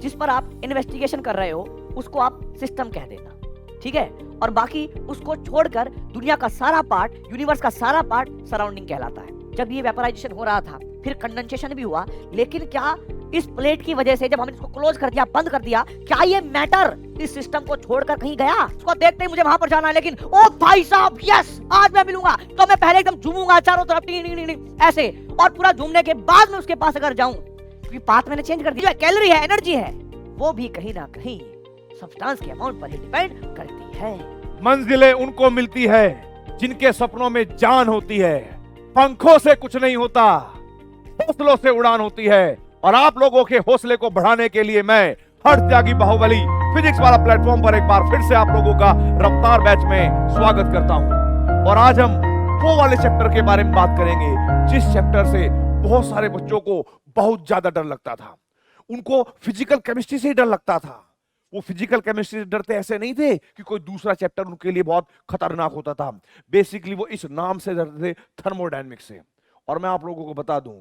जिस पर आप इन्वेस्टिगेशन कर रहे हो उसको आप सिस्टम कह देना, ठीक है। और बाकी उसको छोड़कर दुनिया का सारा पार्ट, यूनिवर्स का सारा पार्ट सराउंडिंग कहलाता है। जब ये वेपराइजेशन हो रहा था फिर कंडेंसेशन भी हुआ, लेकिन क्या इस प्लेट की वजह से जब हमने इसको क्लोज कर दिया, बंद कर दिया, क्या ये मैटर इस सिस्टम को छोड़कर कहीं गया? उसको देखते ही मुझे वहां पर जाना है, लेकिन ओ भाई साहब यस आज मैं मिलूंगा तो मैं पहले एकदम झूमूंगा चारों तरफ ऐसे, और पूरा झूमने के बाद में उसके पास अगर जाऊं, क्योंकि पाथ मैंने चेंज कर दिया, कैलोरी है, एनर्जी है, वो भी कहीं ना कहीं सब्सटेंस के अमाउंट पर ही डिपेंड करती है। मंजिलें उनको मिलती है जिनके सपनों में जान होती है। पंखों से कुछ नहीं होता, हौसलों से उड़ान होती है। और आप लोगों के हौसले को बढ़ाने के लिए मैं हर त्यागी बाहुबली फिजिक्स वाला प्लेटफॉर्म पर एक बार फिर से आप लोगों का रफ्तार बैच में स्वागत करता हूं। और आज हम वो वाले चैप्टर के बारे में बात करेंगे जिस चैप्टर से बहुत सारे बच्चों को बहुत ज्यादा डर लगता था। उनको फिजिकल केमिस्ट्री से ही डर लगता था। वो फिजिकल केमिस्ट्री से डरते ऐसे नहीं थे कि कोई दूसरा चैप्टर उनके लिए बहुत खतरनाक होता था। बेसिकली वो इस नाम से डरते थे, थर्मोडायनेमिक्स से। और मैं आप लोगों को बता दूं,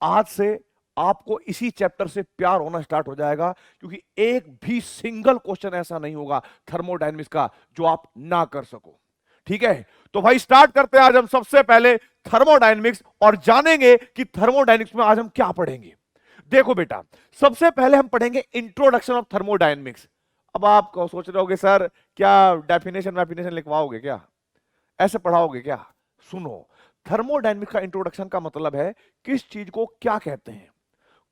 आज से आपको इसी चैप्टर से प्यार होना स्टार्ट हो जाएगा, क्योंकि एक भी सिंगल क्वेश्चन ऐसा नहीं होगा थर्मोडायनेमिक्स का जो आप ना कर सको। ठीक है, तो भाई स्टार्ट करते हैं आज हम सबसे पहले थर्मोडायनेमिक्स, और जानेंगे कि थर्मोडायनेमिक्स में आज हम क्या पढ़ेंगे। देखो बेटा, सबसे पहले हम पढ़ेंगे इंट्रोडक्शन ऑफ थर्मोडायनेमिक्स। अब आप सोच रहे होगे सर क्या डेफिनेशन लिखवाओगे क्या, ऐसे पढ़ाओगे क्या? सुनो, थर्मोडायनेमिक्स का इंट्रोडक्शन का मतलब है किस चीज को क्या कहते हैं,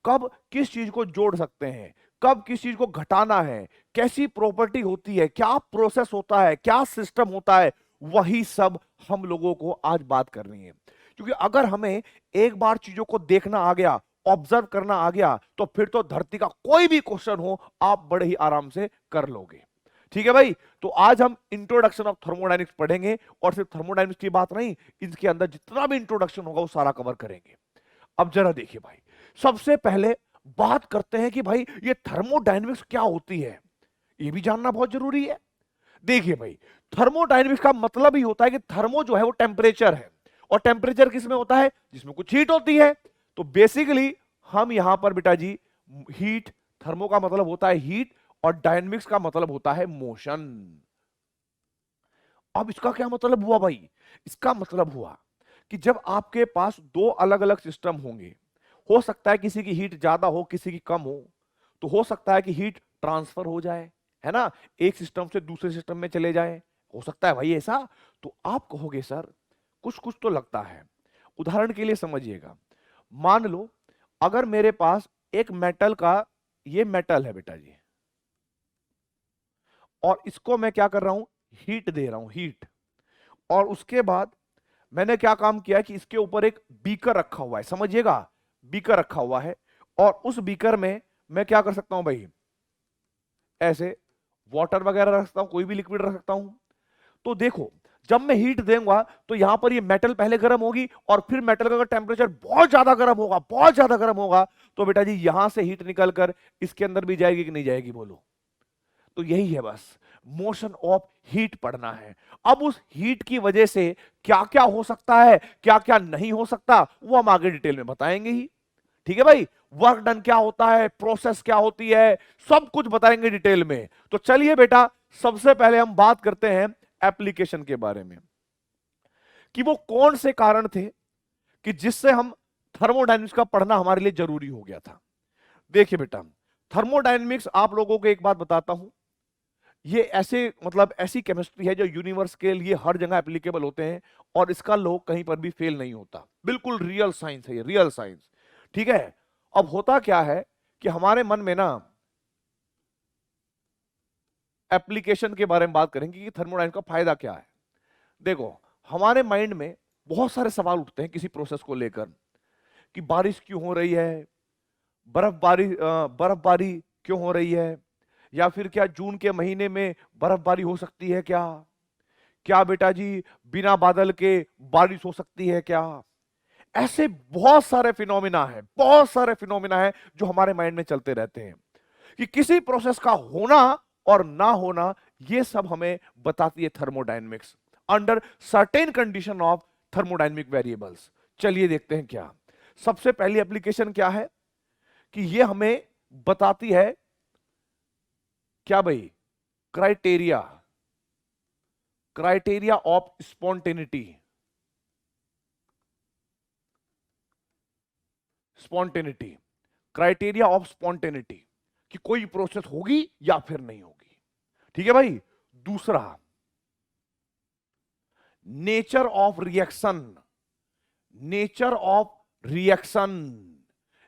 कब किस चीज को जोड़ सकते हैं, कब किस चीज को घटाना है, कैसी प्रॉपर्टी होती है, क्या प्रोसेस होता है, क्या सिस्टम होता है, वही सब हम लोगों को आज बात करनी है। क्योंकि अगर हमें एक बार चीजों को देखना आ गया, ऑब्जर्व करना आ गया, तो फिर तो धरती का कोई भी क्वेश्चन हो आप बड़े ही आराम से कर लोगे। ठीक है भाई, तो आज हम इंट्रोडक्शन ऑफ थर्मोडायनेमिक्स पढ़ेंगे, और सिर्फ थर्मोडायनेमिक्स की बात नहीं, इसके अंदर जितना भी इंट्रोडक्शन होगा वो सारा कवर करेंगे। अब जरा देखिए भाई, सबसे पहले बात करते हैं कि भाई ये थर्मोडायनेमिक्स क्या होती है, ये भी जानना बहुत जरूरी है। देखिए भाई, थर्मोडायनेमिक्स का मतलब ही होता है कि थर्मो जो है वो टेम्परेचर है, और टेम्परेचर किसमें होता है? जिसमें कुछ हीट होती है। तो बेसिकली हम यहां पर बेटा जी हीट, थर्मो का मतलब होता है हीट, और डायनेमिक्स का मतलब होता है मोशन। अब इसका क्या मतलब हुआ भाई? इसका मतलब हुआ कि जब आपके पास दो अलग अलग सिस्टम होंगे, हो सकता है किसी की हीट ज्यादा हो, किसी की कम हो, तो हो सकता है कि हीट ट्रांसफर हो जाए, है ना, एक सिस्टम से दूसरे सिस्टम में चले जाए, हो सकता है भाई ऐसा। तो आप कहोगे सर कुछ कुछ तो लगता है। उदाहरण के लिए समझिएगा, मान लो अगर मेरे पास एक मेटल का, ये मेटल है बेटा जी, और इसको मैं क्या कर रहा हूं? हीट दे रहा हूं, हीट। और उसके बाद मैंने क्या काम किया कि इसके ऊपर एक बीकर रखा हुआ है, समझिएगा, बीकर रखा हुआ है, और उस बीकर में मैं क्या कर सकता हूं भाई? ऐसे वाटर वगैरह रख सकता हूं, कोई भी लिक्विड रख सकता हूं। तो देखो, जब मैं हीट दूंगा तो यहां पर ये मेटल पहले गर्म होगी, और फिर मेटल का टेम्परेचर बहुत ज्यादा गर्म होगा, बहुत ज्यादा गर्म होगा, तो बेटा जी यहां से हीट निकलकर इसके अंदर भी जाएगी कि नहीं जाएगी, बोलो? तो यही है बस, मोशन ऑफ हीट पढ़ना है। अब उस हीट की वजह से क्या क्या हो सकता है, क्या क्या नहीं हो सकता, वो हम आगे डिटेल में बताएंगे ही। ठीक है भाई, वर्क डन क्या होता है, प्रोसेस क्या होती है, सब कुछ बताएंगे डिटेल में। तो चलिए बेटा, सबसे पहले हम बात करते हैं एप्लीकेशन के बारे में, कि वो कौन से कारण थे कि जिससे हम थर्मोडायनेमिक्स का पढ़ना हमारे लिए जरूरी हो गया था। देखिए बेटा, थर्मोडायनेमिक्स आप लोगों को एक बात बताता हूं, ये ऐसे मतलब ऐसी केमिस्ट्री है जो यूनिवर्स के लिए हर जगह एप्लीकेबल होते हैं, और इसका लॉ कहीं पर भी फेल नहीं होता। बिल्कुल रियल साइंस है ये, रियल साइंस। ठीक है, अब होता क्या है कि हमारे मन में ना एप्लीकेशन के बारे में बात करेंगे कि थर्मोडायनेमिक्स का फायदा क्या है। देखो, हमारे माइंड में बहुत सारे सवाल उठते हैं किसी प्रोसेस को लेकर, कि बारिश क्यों हो रही है, बर्फबारी क्यों हो रही है, या फिर क्या जून के महीने में बर्फबारी हो सकती है क्या, क्या बेटा जी बिना बादल के बारिश हो सकती है क्या? ऐसे बहुत सारे फिनोमिना है, बहुत सारे फिनोमिना है जो हमारे माइंड में चलते रहते हैं, कि किसी प्रोसेस का होना और ना होना, ये सब हमें बताती है thermodynamics under certain condition of thermodynamic variables. चलिए देखते हैं क्या। सबसे पहली एप्लीकेशन क्या है कि ये हमें बताती है क्या भाई? Criteria, criteria of spontaneity, spontaneity, criteria of spontaneity, कि कोई प्रोसेस होगी या फिर नहीं होगी। ठीक है भाई। दूसरा, nature of reaction, nature of reaction,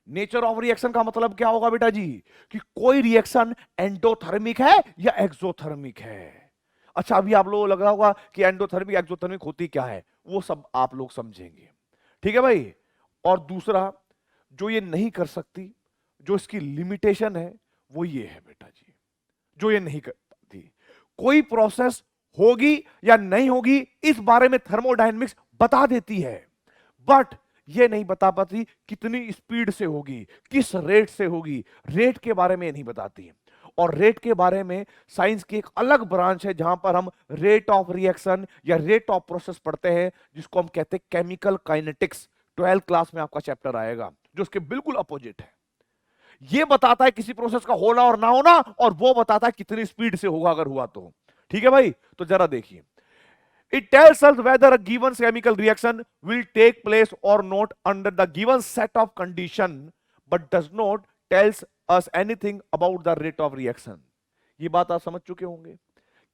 nature of reaction का मतलब क्या होगा बेटा जी? कि कोई रिएक्शन एंडोथर्मिक है या एक्सोथर्मिक है। अच्छा, अभी आप लोगों को लग रहा होगा कि एंडोथर्मिक एक्सोथर्मिक होती क्या है, वो सब आप लोग समझेंगे। ठीक है भाई। और दूसरा, जो ये नहीं कर सकती, जो इसकी लिमिटेशन है, वो ये है बेटा जी, जो ये नहीं कर पाती। कोई प्रोसेस होगी या नहीं होगी इस बारे में थर्मोडायनेमिक्स बता देती है, बट ये नहीं बता पाती कितनी स्पीड से होगी, किस रेट से होगी, रेट के बारे में नहीं बताती। और रेट के बारे में साइंस की एक अलग ब्रांच है जहां पर हम रेट ऑफ रिएक्शन या रेट ऑफ प्रोसेस पढ़ते हैं, जिसको हम कहते हैं केमिकल काइनेटिक्स। 12th क्लास में आपका चैप्टर आएगा जो उसके बिल्कुल अपोजिट है। ये बताता है किसी प्रोसेस का होना और ना होना, और वो बताता है कितनी स्पीड से होगा अगर हुआ तो। ठीक है भाई। तो जरा देखिए, it tells us whether a given chemical reaction will take place or not under the given set of condition, but does not tells us anything about the rate of reaction। ये बात आप समझ चुके होंगे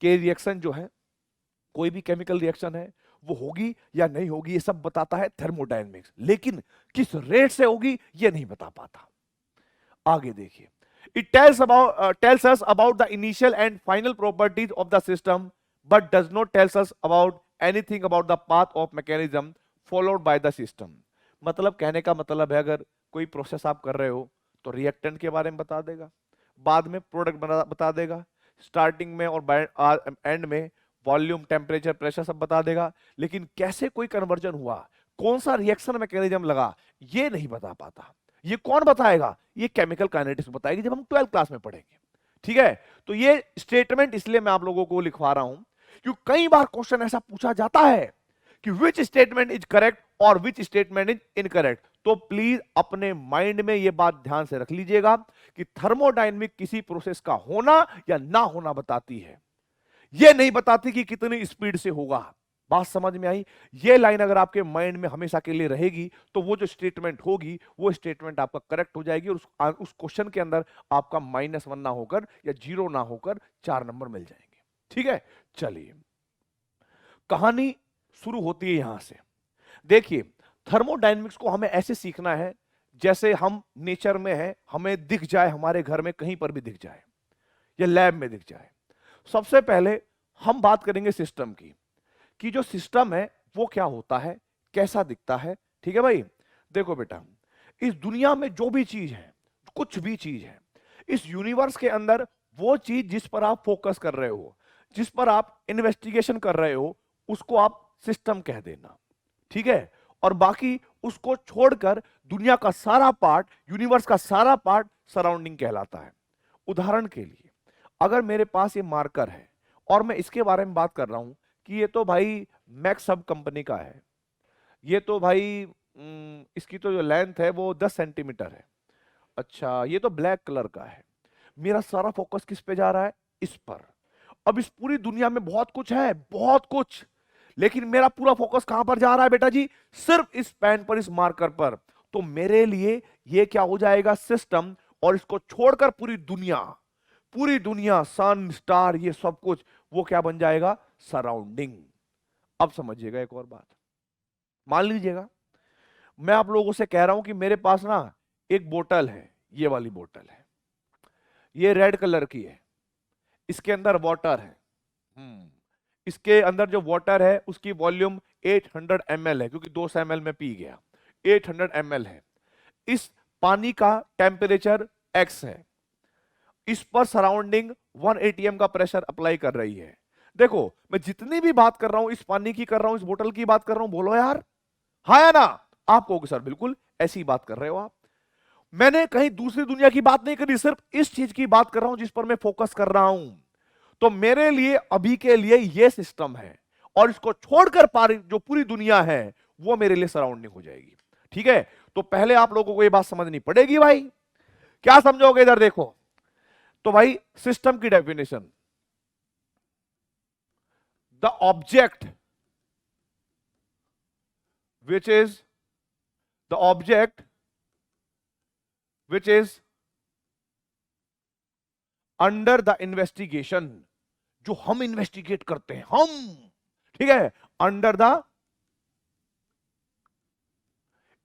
कि रिएक्शन जो है, कोई भी केमिकल रिएक्शन है, वो होगी या नहीं होगी ये सब बताता है थर्मोडायनेमिक्स, लेकिन किस रेट से होगी ये नहीं बता पाता। आगे देखिए, it tells us about the initial and final properties of the system, but does not tells us about anything about the path of mechanism followed by the system। मतलब कहने का मतलब है, अगर कोई प्रोसेस आप कर रहे हो तो रिएक्टेंट के बारे में बता देगा, बाद में प्रोडक्ट बता देगा, स्टार्टिंग में और एंड में वॉल्यूम, टेम्परेचर, प्रेशर सब बता देगा, लेकिन कैसे कोई कन्वर्जन हुआ, कौन सा रिएक्शन मैकेनिज्म लगा, ये नहीं बता पाता। ये कौन बताएगा? ये केमिकल काइनेटिक्स बताएगी, जब हम 12th क्लास में पढ़ेंगे। ठीक है। तो ये स्टेटमेंट इसलिए मैं आप लोगों को लिखवा रहा हूं क्योंकि कई बार क्वेश्चन ऐसा पूछा जाता है कि विच स्टेटमेंट इज करेक्ट और विच स्टेटमेंट इज इनकरेक्ट। तो प्लीज अपने माइंड में ये बात ध्यान से रख लीजिएगा कि थर्मोडायनेमिक किसी प्रोसेस का होना या ना होना बताती है, ये नहीं बताती कि कितनी स्पीड से होगा। बात समझ में आई? ये लाइन अगर आपके माइंड में हमेशा के लिए रहेगी तो वो जो स्टेटमेंट होगी वो स्टेटमेंट आपका करेक्ट हो जाएगी, और उस क्वेश्चन के अंदर आपका -1 ना होकर या 0 ना होकर 4 नंबर मिल जाएंगे। ठीक है। चलिए, कहानी शुरू होती है यहां से। देखिए, थर्मोडायनेमिक्स को हमें ऐसे सीखना है जैसे हम नेचर में है, हमें दिख जाए, हमारे घर में कहीं पर भी दिख जाए या लैब में दिख जाए। सबसे पहले हम बात करेंगे सिस्टम की, कि जो सिस्टम है वो क्या होता है, कैसा दिखता है। ठीक है भाई। देखो बेटा, इस दुनिया में जो भी चीज है, कुछ भी चीज है, इस यूनिवर्स के अंदर वो चीज जिस पर आप फोकस कर रहे हो, जिस पर आप इन्वेस्टिगेशन कर रहे हो, उसको आप सिस्टम कह देना। ठीक है। और बाकी उसको छोड़कर दुनिया का सारा पार्ट, यूनिवर्स का सारा पार्ट सराउंडिंग कहलाता है। उदाहरण के लिए, अगर मेरे पास ये मार्कर है और मैं इसके बारे में बात कर रहा हूं कि ये तो भाई मैक्स सब कंपनी का है, ये तो भाई इसकी तो जो लेंथ है वो 10 सेंटीमीटर है, अच्छा ये तो ब्लैक कलर का है, मेरा सारा फोकस किस पे जा रहा है? इस पर। अब इस पूरी दुनिया में बहुत कुछ है, बहुत कुछ, लेकिन मेरा पूरा फोकस कहां पर जा रहा है बेटा जी? सिर्फ इस पेन पर, इस मार्कर पर। तो मेरे लिए ये क्या हो जाएगा? सिस्टम। और इसको छोड़कर पूरी दुनिया, सन, स्टार, ये सब कुछ, वो क्या बन जाएगा? सराउंडिंग। अब समझिएगा एक और बात, मान लीजिएगा मैं आप लोगों से कह रहा हूं कि मेरे पास ना एक बोतल है, ये वाली बोतल है, ये रेड कलर की है, इसके अंदर वाटर है, इसके अंदर जो वाटर है उसकी वॉल्यूम 800 ml है, क्योंकि 200 ml में पी गया, 800 ml है। इस पानी का टेम्परेचर x है, इस पर सराउंडिंग 1 atm का प्रेशर अप्लाई कर रही है। देखो, मैं जितनी भी बात कर रहा हूं, इस पानी की कर रहा हूं, इस बोतल की बात कर रहा हूं, बोलो यार हाँ या ना? आप कहोगे सर बिल्कुल ऐसी बात कर रहे हो आप। मैंने कहीं दूसरी दुनिया की बात नहीं करी, सिर्फ इस चीज की बात कर रहा हूं जिस पर मैं फोकस कर रहा हूं। तो मेरे लिए अभी के लिए ये सिस्टम है, और इसको छोड़कर जो पूरी दुनिया है वो मेरे लिए सराउंडिंग हो जाएगी। ठीक है। तो पहले आप लोगों को ये बात समझनी पड़ेगी भाई। क्या समझोगे? इधर देखो, तो भाई सिस्टम की definition, the object which is the object which is under the investigation, जो हम इन्वेस्टिगेट करते हैं हम, ठीक है, under the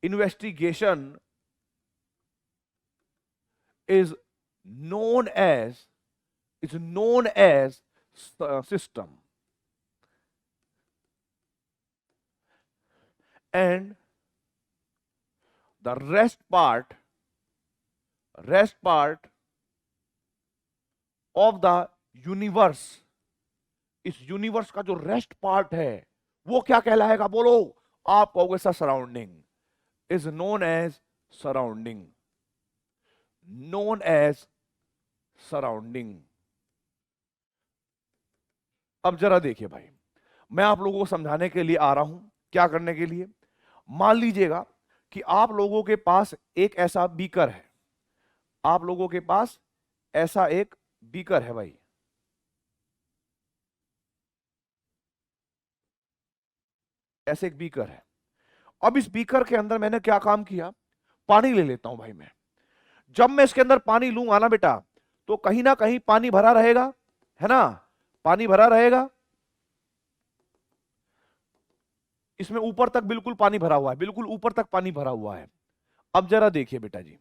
investigation is known as system, and the rest part of the universe, इस यूनिवर्स का जो रेस्ट पार्ट है वो क्या कहलाएगा, बोलो। आप कहोगे sir surrounding, is known as surrounding, known as surrounding. अब जरा देखिए भाई, मैं आप लोगों को समझाने के लिए आ रहा हूं, क्या करने के लिए। मान लीजिएगा कि आप लोगों के पास एक ऐसा बीकर है, आप लोगों के पास ऐसा एक बीकर है भाई, ऐसे एक बीकर है। अब इस बीकर के अंदर मैंने क्या काम किया, पानी ले लेता हूं भाई मैं। जब मैं इसके अंदर पानी लूंगा ना बेटा, तो कहीं ना कहीं पानी भरा रहेगा, है ना, पानी भरा रहेगा। इसमें ऊपर तक बिल्कुल पानी भरा हुआ है, बिल्कुल ऊपर तक पानी भरा हुआ है। अब जरा देखिए बेटा जी,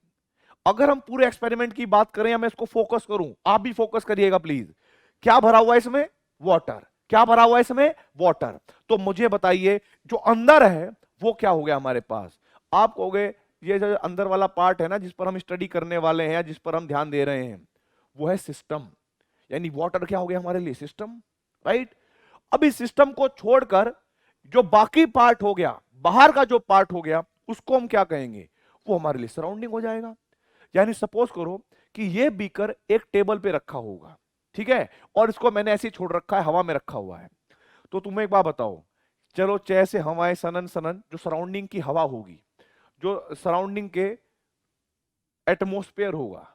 अगर हम पूरे एक्सपेरिमेंट की बात करें या मैं इसको फोकस करूं, आप भी फोकस करिएगा प्लीज। क्या भरा हुआ है इसमें, वाटर। क्या भरा हुआ है इसमें, वाटर। तो मुझे बताइए जो अंदर है वो क्या हो गया हमारे पास। आप कहोगे ये जो अंदर वाला पार्ट है ना, जिस पर हम स्टडी करने वाले हैं या जिस पर हम ध्यान दे रहे हैं, वो है सिस्टम। यानी वाटर क्या हो गया हमारे लिए, सिस्टम, राइट। अब इस सिस्टम को छोड़कर जो बाकी पार्ट हो गया, बाहर का जो पार्ट हो गया, उसको हम क्या कहेंगे, वो हमारे लिए सराउंडिंग हो जाएगा। यानी सपोज करो कि ये बीकर एक टेबल पे रखा होगा, ठीक है, और इसको मैंने ऐसे ही छोड़ रखा है, हवा में रखा हुआ है। तो तुम्हें एक बात बताओ, चलो चाहे से हवाएं सनन सनन, जो सराउंडिंग की हवा होगी, जो सराउंडिंग के एटमॉस्फेयर होगा,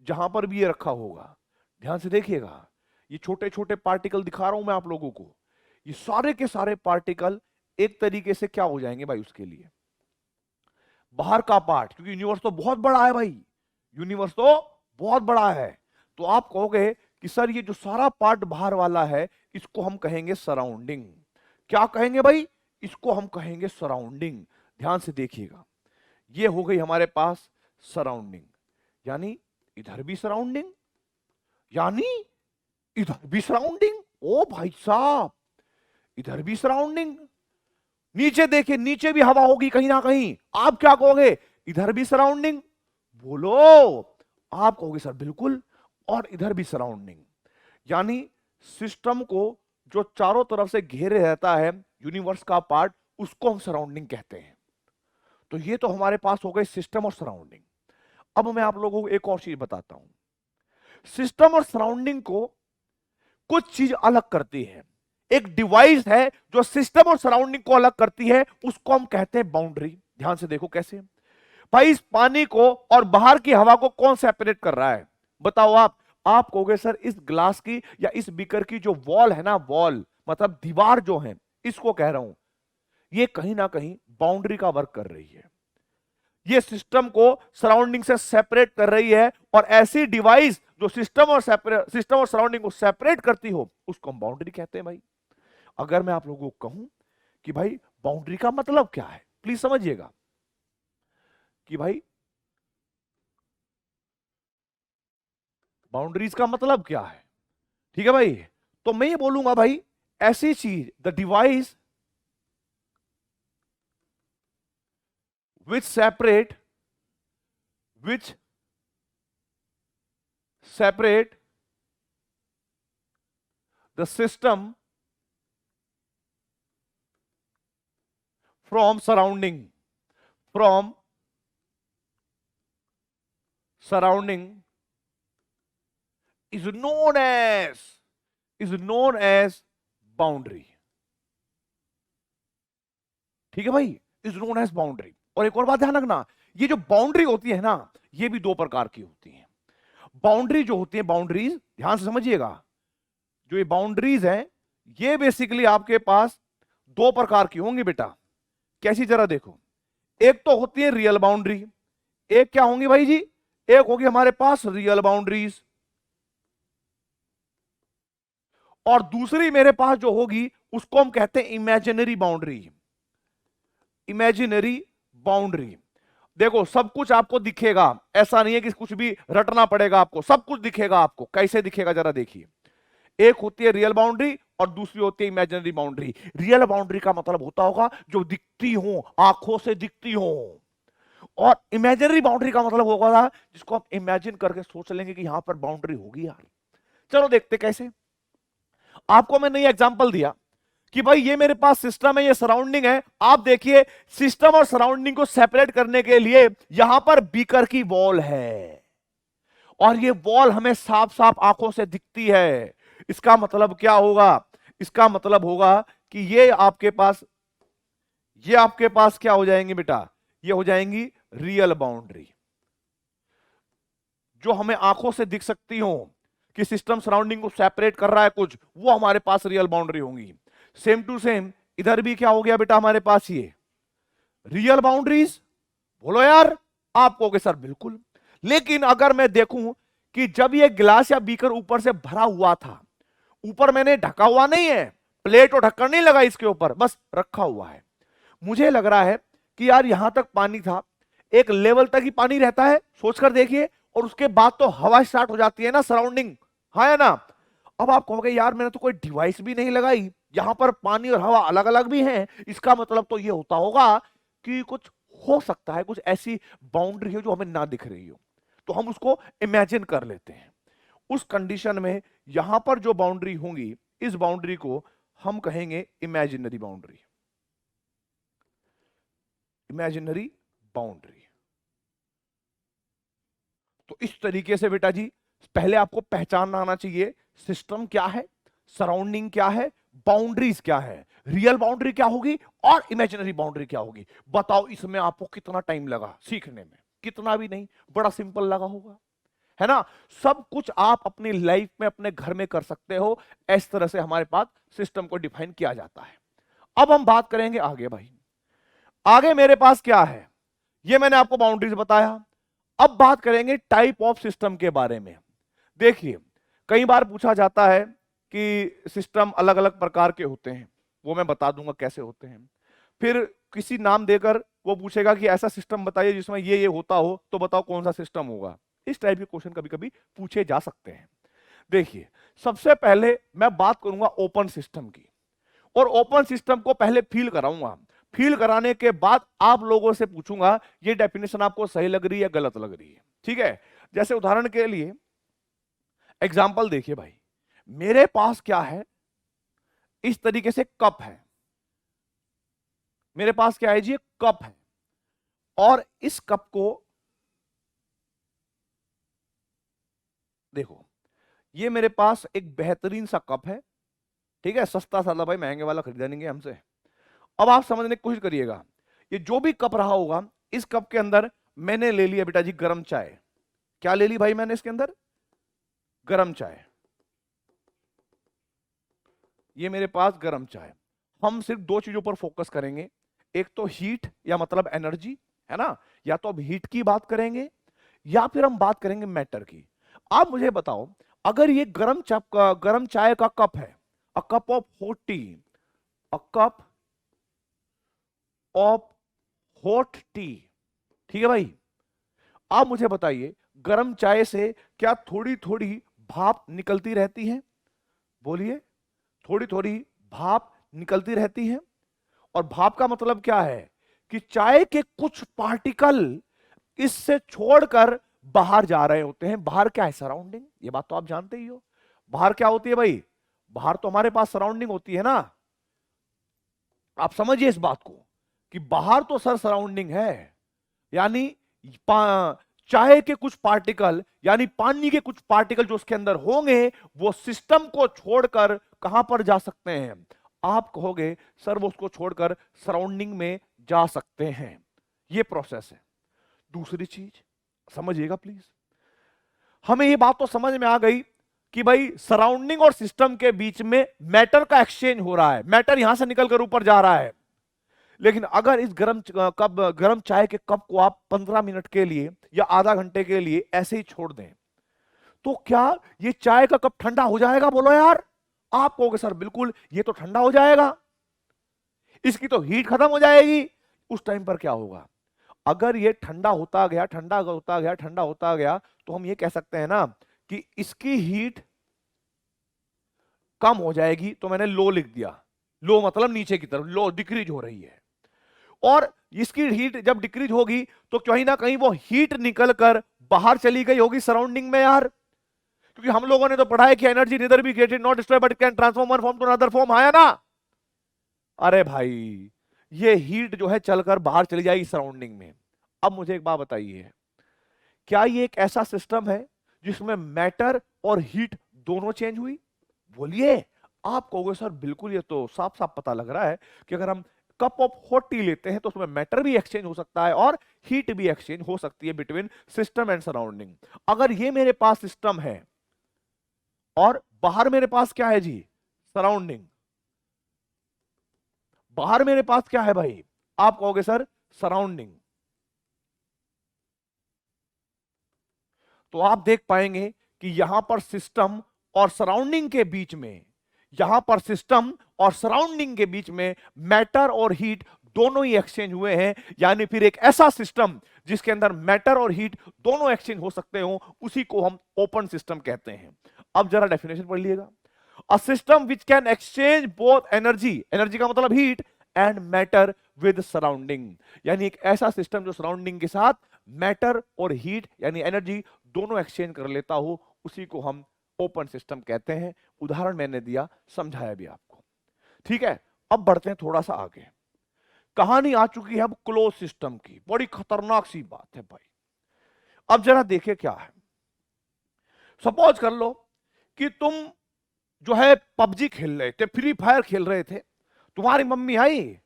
जहां पर भी ये रखा होगा, ध्यान से देखिएगा, ये छोटे छोटे पार्टिकल दिखा रहा हूं मैं आप लोगों को, ये सारे के सारे पार्टिकल एक तरीके से क्या हो जाएंगे भाई, उसके लिए बाहर का पार्ट, क्योंकि यूनिवर्स तो बहुत बड़ा है भाई, यूनिवर्स तो बहुत बड़ा है। तो आप कहोगे कि सर ये जो सारा पार्ट बाहर वाला है, इसको हम कहेंगे सराउंडिंग। क्या कहेंगे भाई, इसको हम कहेंगे सराउंडिंग। ध्यान से देखिएगा, ये हो गई हमारे पास सराउंडिंग। यानी इधर भी सराउंडिंग, यानी इधर भी सराउंडिंग। ओ भाई साहब, इधर भी सराउंडिंग। नीचे देखिए, नीचे भी हवा होगी कहीं ना कहीं। आप क्या कहोगे, इधर भी सराउंडिंग। बोलो, आप कहोगे सर बिल्कुल, और इधर भी सराउंडिंग। यानी सिस्टम को जो चारों तरफ से घेरे रहता है यूनिवर्स का पार्ट, उसको हम सराउंडिंग कहते हैं। तो ये तो हमारे पास हो गए सिस्टम और सराउंडिंग। अब मैं आप लोगों को एक और चीज बताता हूं। सिस्टम और सराउंडिंग को कुछ चीज अलग करती है। एक डिवाइस है जो सिस्टम और सराउंडिंग को अलग करती है, उसको हम कहते हैं बाउंड्री। ध्यान से देखो कैसे भाई, इस पानी को और बाहर की हवा को कौन सेपरेट कर रहा है, बताओ आप। आप कहोगे सर इस ग्लास की या इस बीकर की जो वॉल है ना, वॉल मतलब दीवार जो है, इसको कह रहा हूं, ये कहीं ना कहीं बाउंड्री का वर्क कर रही है। ये सिस्टम को सराउंडिंग से सेपरेट कर रही है, और ऐसी डिवाइस जो सिस्टम और सराउंडिंग को सेपरेट करती हो, उसको हम बाउंड्री कहते हैं भाई। अगर मैं आप लोगों को कहूं कि भाई बाउंड्री का मतलब क्या है, प्लीज समझिएगा कि भाई बाउंड्रीज का मतलब क्या है, ठीक है भाई। तो मैं ये बोलूंगा भाई, ऐसी चीज, the device which separate the system from surrounding is known as boundary। ठीक है भाई, इज नोन एज बाउंड्री। और एक और बात ध्यान रखना, ये जो बाउंड्री होती है ना, ये भी दो प्रकार की होती है। बाउंड्री जो होती है, बाउंड्रीज ध्यान से समझिएगा, जो ये बाउंड्रीज हैं ये बेसिकली आपके पास दो प्रकार की होंगी बेटा। कैसी, जरा देखो। एक तो होती है रियल बाउंड्री, एक क्या होंगी भाई जी, एक होगी हमारे पास रियल बाउंड्रीज, और दूसरी मेरे पास जो होगी उसको हम कहते हैं इमेजिनरी बाउंड्री। इमेजिनरी बाउंड्री, देखो सब कुछ आपको दिखेगा, ऐसा नहीं है कि कुछ भी रटना पड़ेगा आपको, सब कुछ दिखेगा आपको। कैसे दिखेगा जरा देखिए। एक होती है रियल बाउंड्री और दूसरी होती है इमेजिनरी बाउंड्री। रियल बाउंड्री का मतलब होता होगा जो दिखती हो, आंखों से दिखती हो, और इमेजिनरी बाउंड्री का मतलब होगा जिसको आप इमेजिन करके सोच लेंगे कि यहां पर बाउंड्री होगी यार। चलो देखते कैसे। आपको मैंने ये एग्जांपल दिया कि भाई ये मेरे पास सिस्टम है, ये सराउंडिंग है। आप देखिए सिस्टम और सराउंडिंग को सेपरेट करने के लिए यहां पर बीकर की वॉल है, और ये वॉल हमें साफ साफ आंखों से दिखती है। इसका मतलब क्या होगा, इसका मतलब होगा कि ये आपके पास क्या हो जाएंगे बेटा, ये हो जाएंगी रियल बाउंड्री, जो हमें आंखों से दिख सकती हो कि सिस्टम सराउंडिंग को सेपरेट कर रहा है कुछ, वो हमारे पास रियल बाउंड्री होंगी। सेम टू सेम इधर भी क्या हो गया बेटा हमारे पास ये रियल बाउंड्रीज। बोलो यार, आप कहोगे सर बिल्कुल। लेकिन अगर मैं देखूं कि जब ये गिलास या बीकर ऊपर से भरा हुआ था, ऊपर मैंने ढका हुआ नहीं है, प्लेट और ढक्कन नहीं लगा इसके ऊपर, बस रखा हुआ है, मुझे लग रहा है कि यार यहां तक पानी था, एक लेवल तक ही पानी रहता है, सोचकर देखिए, और उसके बाद तो हवा स्टार्ट हो जाती है ना सराउंडिंग, है ना। अब आप कहोगे यार मैंने तो कोई डिवाइस भी नहीं लगाई, यहां पर पानी और हवा अलग अलग भी हैं, इसका मतलब तो ये होता होगा कि कुछ हो सकता है, कुछ ऐसी बाउंड्री है जो हमें ना दिख रही हो, तो हम उसको इमेजिन कर लेते हैं। उस कंडीशन में यहां पर जो बाउंड्री होंगी, इस बाउंड्री को हम कहेंगे इमेजिनरी बाउंड्री। Imaginary boundary. तो इस तरीके से बेटा जी पहले आपको पहचानना आना चाहिए सिस्टम क्या है, सराउंडिंग क्या है, बाउंड्रीज क्या है, रियल बाउंड्री क्या होगी और इमेजिनरी बाउंड्री क्या होगी। बताओ इसमें आपको कितना टाइम लगा सीखने में? कितना भी नहीं, बड़ा सिंपल लगा होगा, है ना। सब कुछ आप अपनी लाइफ में अपने घर में कर सकते हो। इस तरह से हमारे पास सिस्टम को डिफाइन किया जाता है। अब हम बात करेंगे आगे भाई, आगे मेरे पास क्या है, ये मैंने आपको बाउंड्रीज बताया। अब बात करेंगे टाइप ऑफ सिस्टम के बारे में। देखिए कई बार पूछा जाता है कि सिस्टम अलग अलग प्रकार के होते हैं, वो मैं बता दूंगा कैसे होते हैं। फिर किसी नाम देकर वो पूछेगा कि ऐसा सिस्टम बताइए जिसमें ये होता हो, तो बताओ कौन सा सिस्टम होगा। इस टाइप के क्वेश्चन कभी कभी पूछे जा सकते हैं। देखिए सबसे पहले मैं बात करूंगा ओपन सिस्टम की, और ओपन सिस्टम को पहले फील कराऊंगा। फील कराने के बाद आप लोगों से पूछूंगा ये डेफिनेशन आपको सही लग रही है गलत लग रही है, ठीक है। जैसे उदाहरण के लिए एग्जाम्पल देखिए भाई, मेरे पास क्या है, इस तरीके से कप है, मेरे पास क्या है जी, कप है, और इस कप को देखो, ये मेरे पास एक बेहतरीन सा कप है, ठीक है, सस्ता सा भाई, महंगे वाला खरीदा नहीं हमसे। अब आप समझने की कोशिश करिएगा, ये जो भी कप रहा होगा, इस कप के अंदर मैंने ले लिया बेटा जी गरम चाय। क्या ले ली भाई मैंने इसके अंदर? गरम चाय। ये मेरे पास गरम चाय। हम सिर्फ दो चीजों पर फोकस करेंगे, एक तो हीट या मतलब एनर्जी, है ना, या तो अब हीट की बात करेंगे या फिर हम बात करेंगे मैटर की। आप मुझे बताओ, अगर ये गरम चाय का कप है, a cup of hot T, a cup of hot T, ठीक है भाई, आप मुझे बताइए गरम चाय से क्या थोड़ी थोड़ी भाप निकलती रहती है? बोलिए, थोड़ी थोड़ी भाप निकलती रहती है। और भाप का मतलब क्या है कि चाय के कुछ पार्टिकल इससे छोड़कर बाहर जा रहे होते हैं। बाहर क्या है? सराउंडिंग। ये बात तो आप जानते ही हो। बाहर क्या होती है भाई? बाहर तो हमारे पास सराउंडिंग होती है ना। आप समझिए इस बात को कि बाहर तो सर सराउंडिंग है, यानी चाय के कुछ पार्टिकल यानी पानी के कुछ पार्टिकल जो उसके अंदर होंगे वो सिस्टम को छोड़कर कहां पर जा सकते हैं? आप कहोगे सर वो उसको छोड़कर सराउंडिंग में जा सकते हैं। ये प्रोसेस है। दूसरी चीज समझिएगा प्लीज, हमें ये बात तो समझ में आ गई कि भाई सराउंडिंग और सिस्टम के बीच में मैटर का एक्सचेंज हो रहा है, मैटर यहां से निकलकर ऊपर जा रहा है। लेकिन अगर इस गर्म चाय के कप को आप 15 मिनट के लिए या आधा घंटे के लिए ऐसे ही छोड़ दें, तो क्या ये चाय का कप ठंडा हो जाएगा? बोलो यार। आप कहोगे सर बिल्कुल ये तो ठंडा हो जाएगा, इसकी तो हीट खत्म हो जाएगी। उस टाइम पर क्या होगा? अगर ये ठंडा होता गया, ठंडा होता गया, ठंडा होता गया, तो हम ये कह सकते हैं ना कि इसकी हीट कम हो जाएगी। तो मैंने लो लिख दिया, लो मतलब नीचे की तरफ, लो डिक्रीज हो रही है। और इसकी हीट जब डिक्रीज होगी तो कहीं ना कहीं वो हीट निकलकर बाहर चली गई होगी सराउंडिंग में यार। क्योंकि हम लोगों ने तो पढ़ा है कि energy neither be created not destroyed but can transform one form to another form, आया ना? अरे भाई ये हीट जो है चलकर बाहर चली जाएगी सराउंडिंग में। अब मुझे एक बात बताइए, क्या ये एक ऐसा सिस्टम है जिसमें मैटर और हीट दोनों चेंज हुई? बोलिए। आप कहोगे सर बिल्कुल ये तो साफ साफ पता लग रहा है कि अगर हम कप ऑफ हॉट टी लेते हैं तो उसमें मैटर भी एक्सचेंज हो सकता है और हीट भी एक्सचेंज हो सकती है बिटवीन सिस्टम एंड सराउंडिंग। अगर ये मेरे पास सिस्टम है और बाहर मेरे पास क्या है जी? सराउंडिंग। बाहर मेरे पास क्या है भाई? आप कहोगे सर सराउंडिंग। तो आप देख पाएंगे कि यहां पर सिस्टम और सराउंडिंग के बीच में, यहां पर सिस्टम और सराउंडिंग के बीच में मैटर और हीट दोनों ही एक्सचेंज हुए हैं। यानी फिर एक ऐसा सिस्टम जिसके अंदर मैटर और हीट दोनों एक्सचेंज हो सकते हो, उसी को हम ओपन सिस्टम कहते हैं। अब जरा डेफिनेशन पढ़ लीजिएगा। A system which can exchange both energy, energy का मतलब heat, and matter with surrounding. यानी एक ऐसा सिस्टम जो सराउंडिंग के साथ मैटर और हीट यानी एनर्जी दोनों एक्सचेंज कर लेता हो, उसी को हम ओपन सिस्टम कहते हैं। उदाहरण मैंने दिया, समझाया भी आपको। ठीक है, अब बढ़ते हैं थोड़ा सा आगे। कहानी आ चुकी है अब क्लोज सिस्टम की। बड़ी खतरनाक सी बात है भाई। अब जरा देखिए क्या है। सपोज कर लो कि तुम जो है पबजी खेल रहे थे, फ्री फायर खेल रहे थे, तुम्हारी मम्मी आई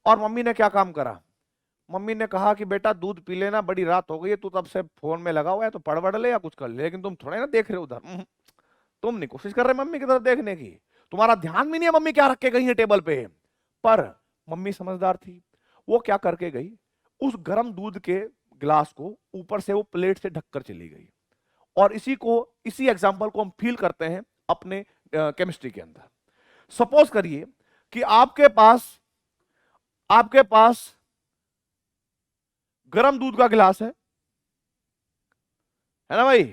और मम्मी ने क्या काम करा? मम्मी ने कहा कि बेटा दूध पी लेना, बड़ी रात हो गई है, तू तब से फोन में लगा हुआ है, तो पढ़ वढ़ ले या कुछ कर ले, लेकिन तुम थोड़े ना देख रहे उधर। तुम नहीं कोशिश कर रहे मम्मी की तरफ देखने की, तुम्हारा ध्यान भी नहीं है मम्मी क्या रख के गई है टेबल पे। पर मम्मी समझदार थी, वो क्या करके गई, उस गर्म दूध के गिलास को ऊपर से वो प्लेट से ढककर चली गई। और इसी एग्जाम्पल को हम फील करते हैं अपने केमिस्ट्री के अंदर। सपोज करिए कि आपके पास गर्म दूध का गिलास है ना भाई?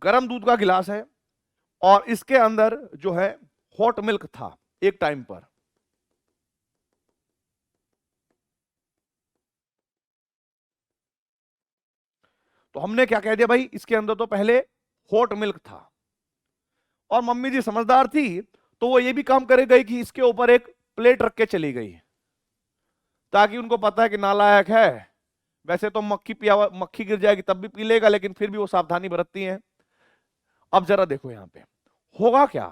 गर्म दूध का गिलास है और इसके अंदर जो है हॉट मिल्क था एक टाइम पर। तो हमने क्या कह दिया भाई, इसके अंदर तो पहले हॉट मिल्क था। और मम्मी जी समझदार थी, तो वो ये भी काम करे गई कि इसके ऊपर एक प्लेट रख के चली गई, ताकि उनको पता है कि नालायक है, वैसे तो मक्खी गिर जाएगी तब भी पी लेगा, लेकिन फिर भी वो सावधानी बरतती हैं। अब जरा देखो यहां पे होगा क्या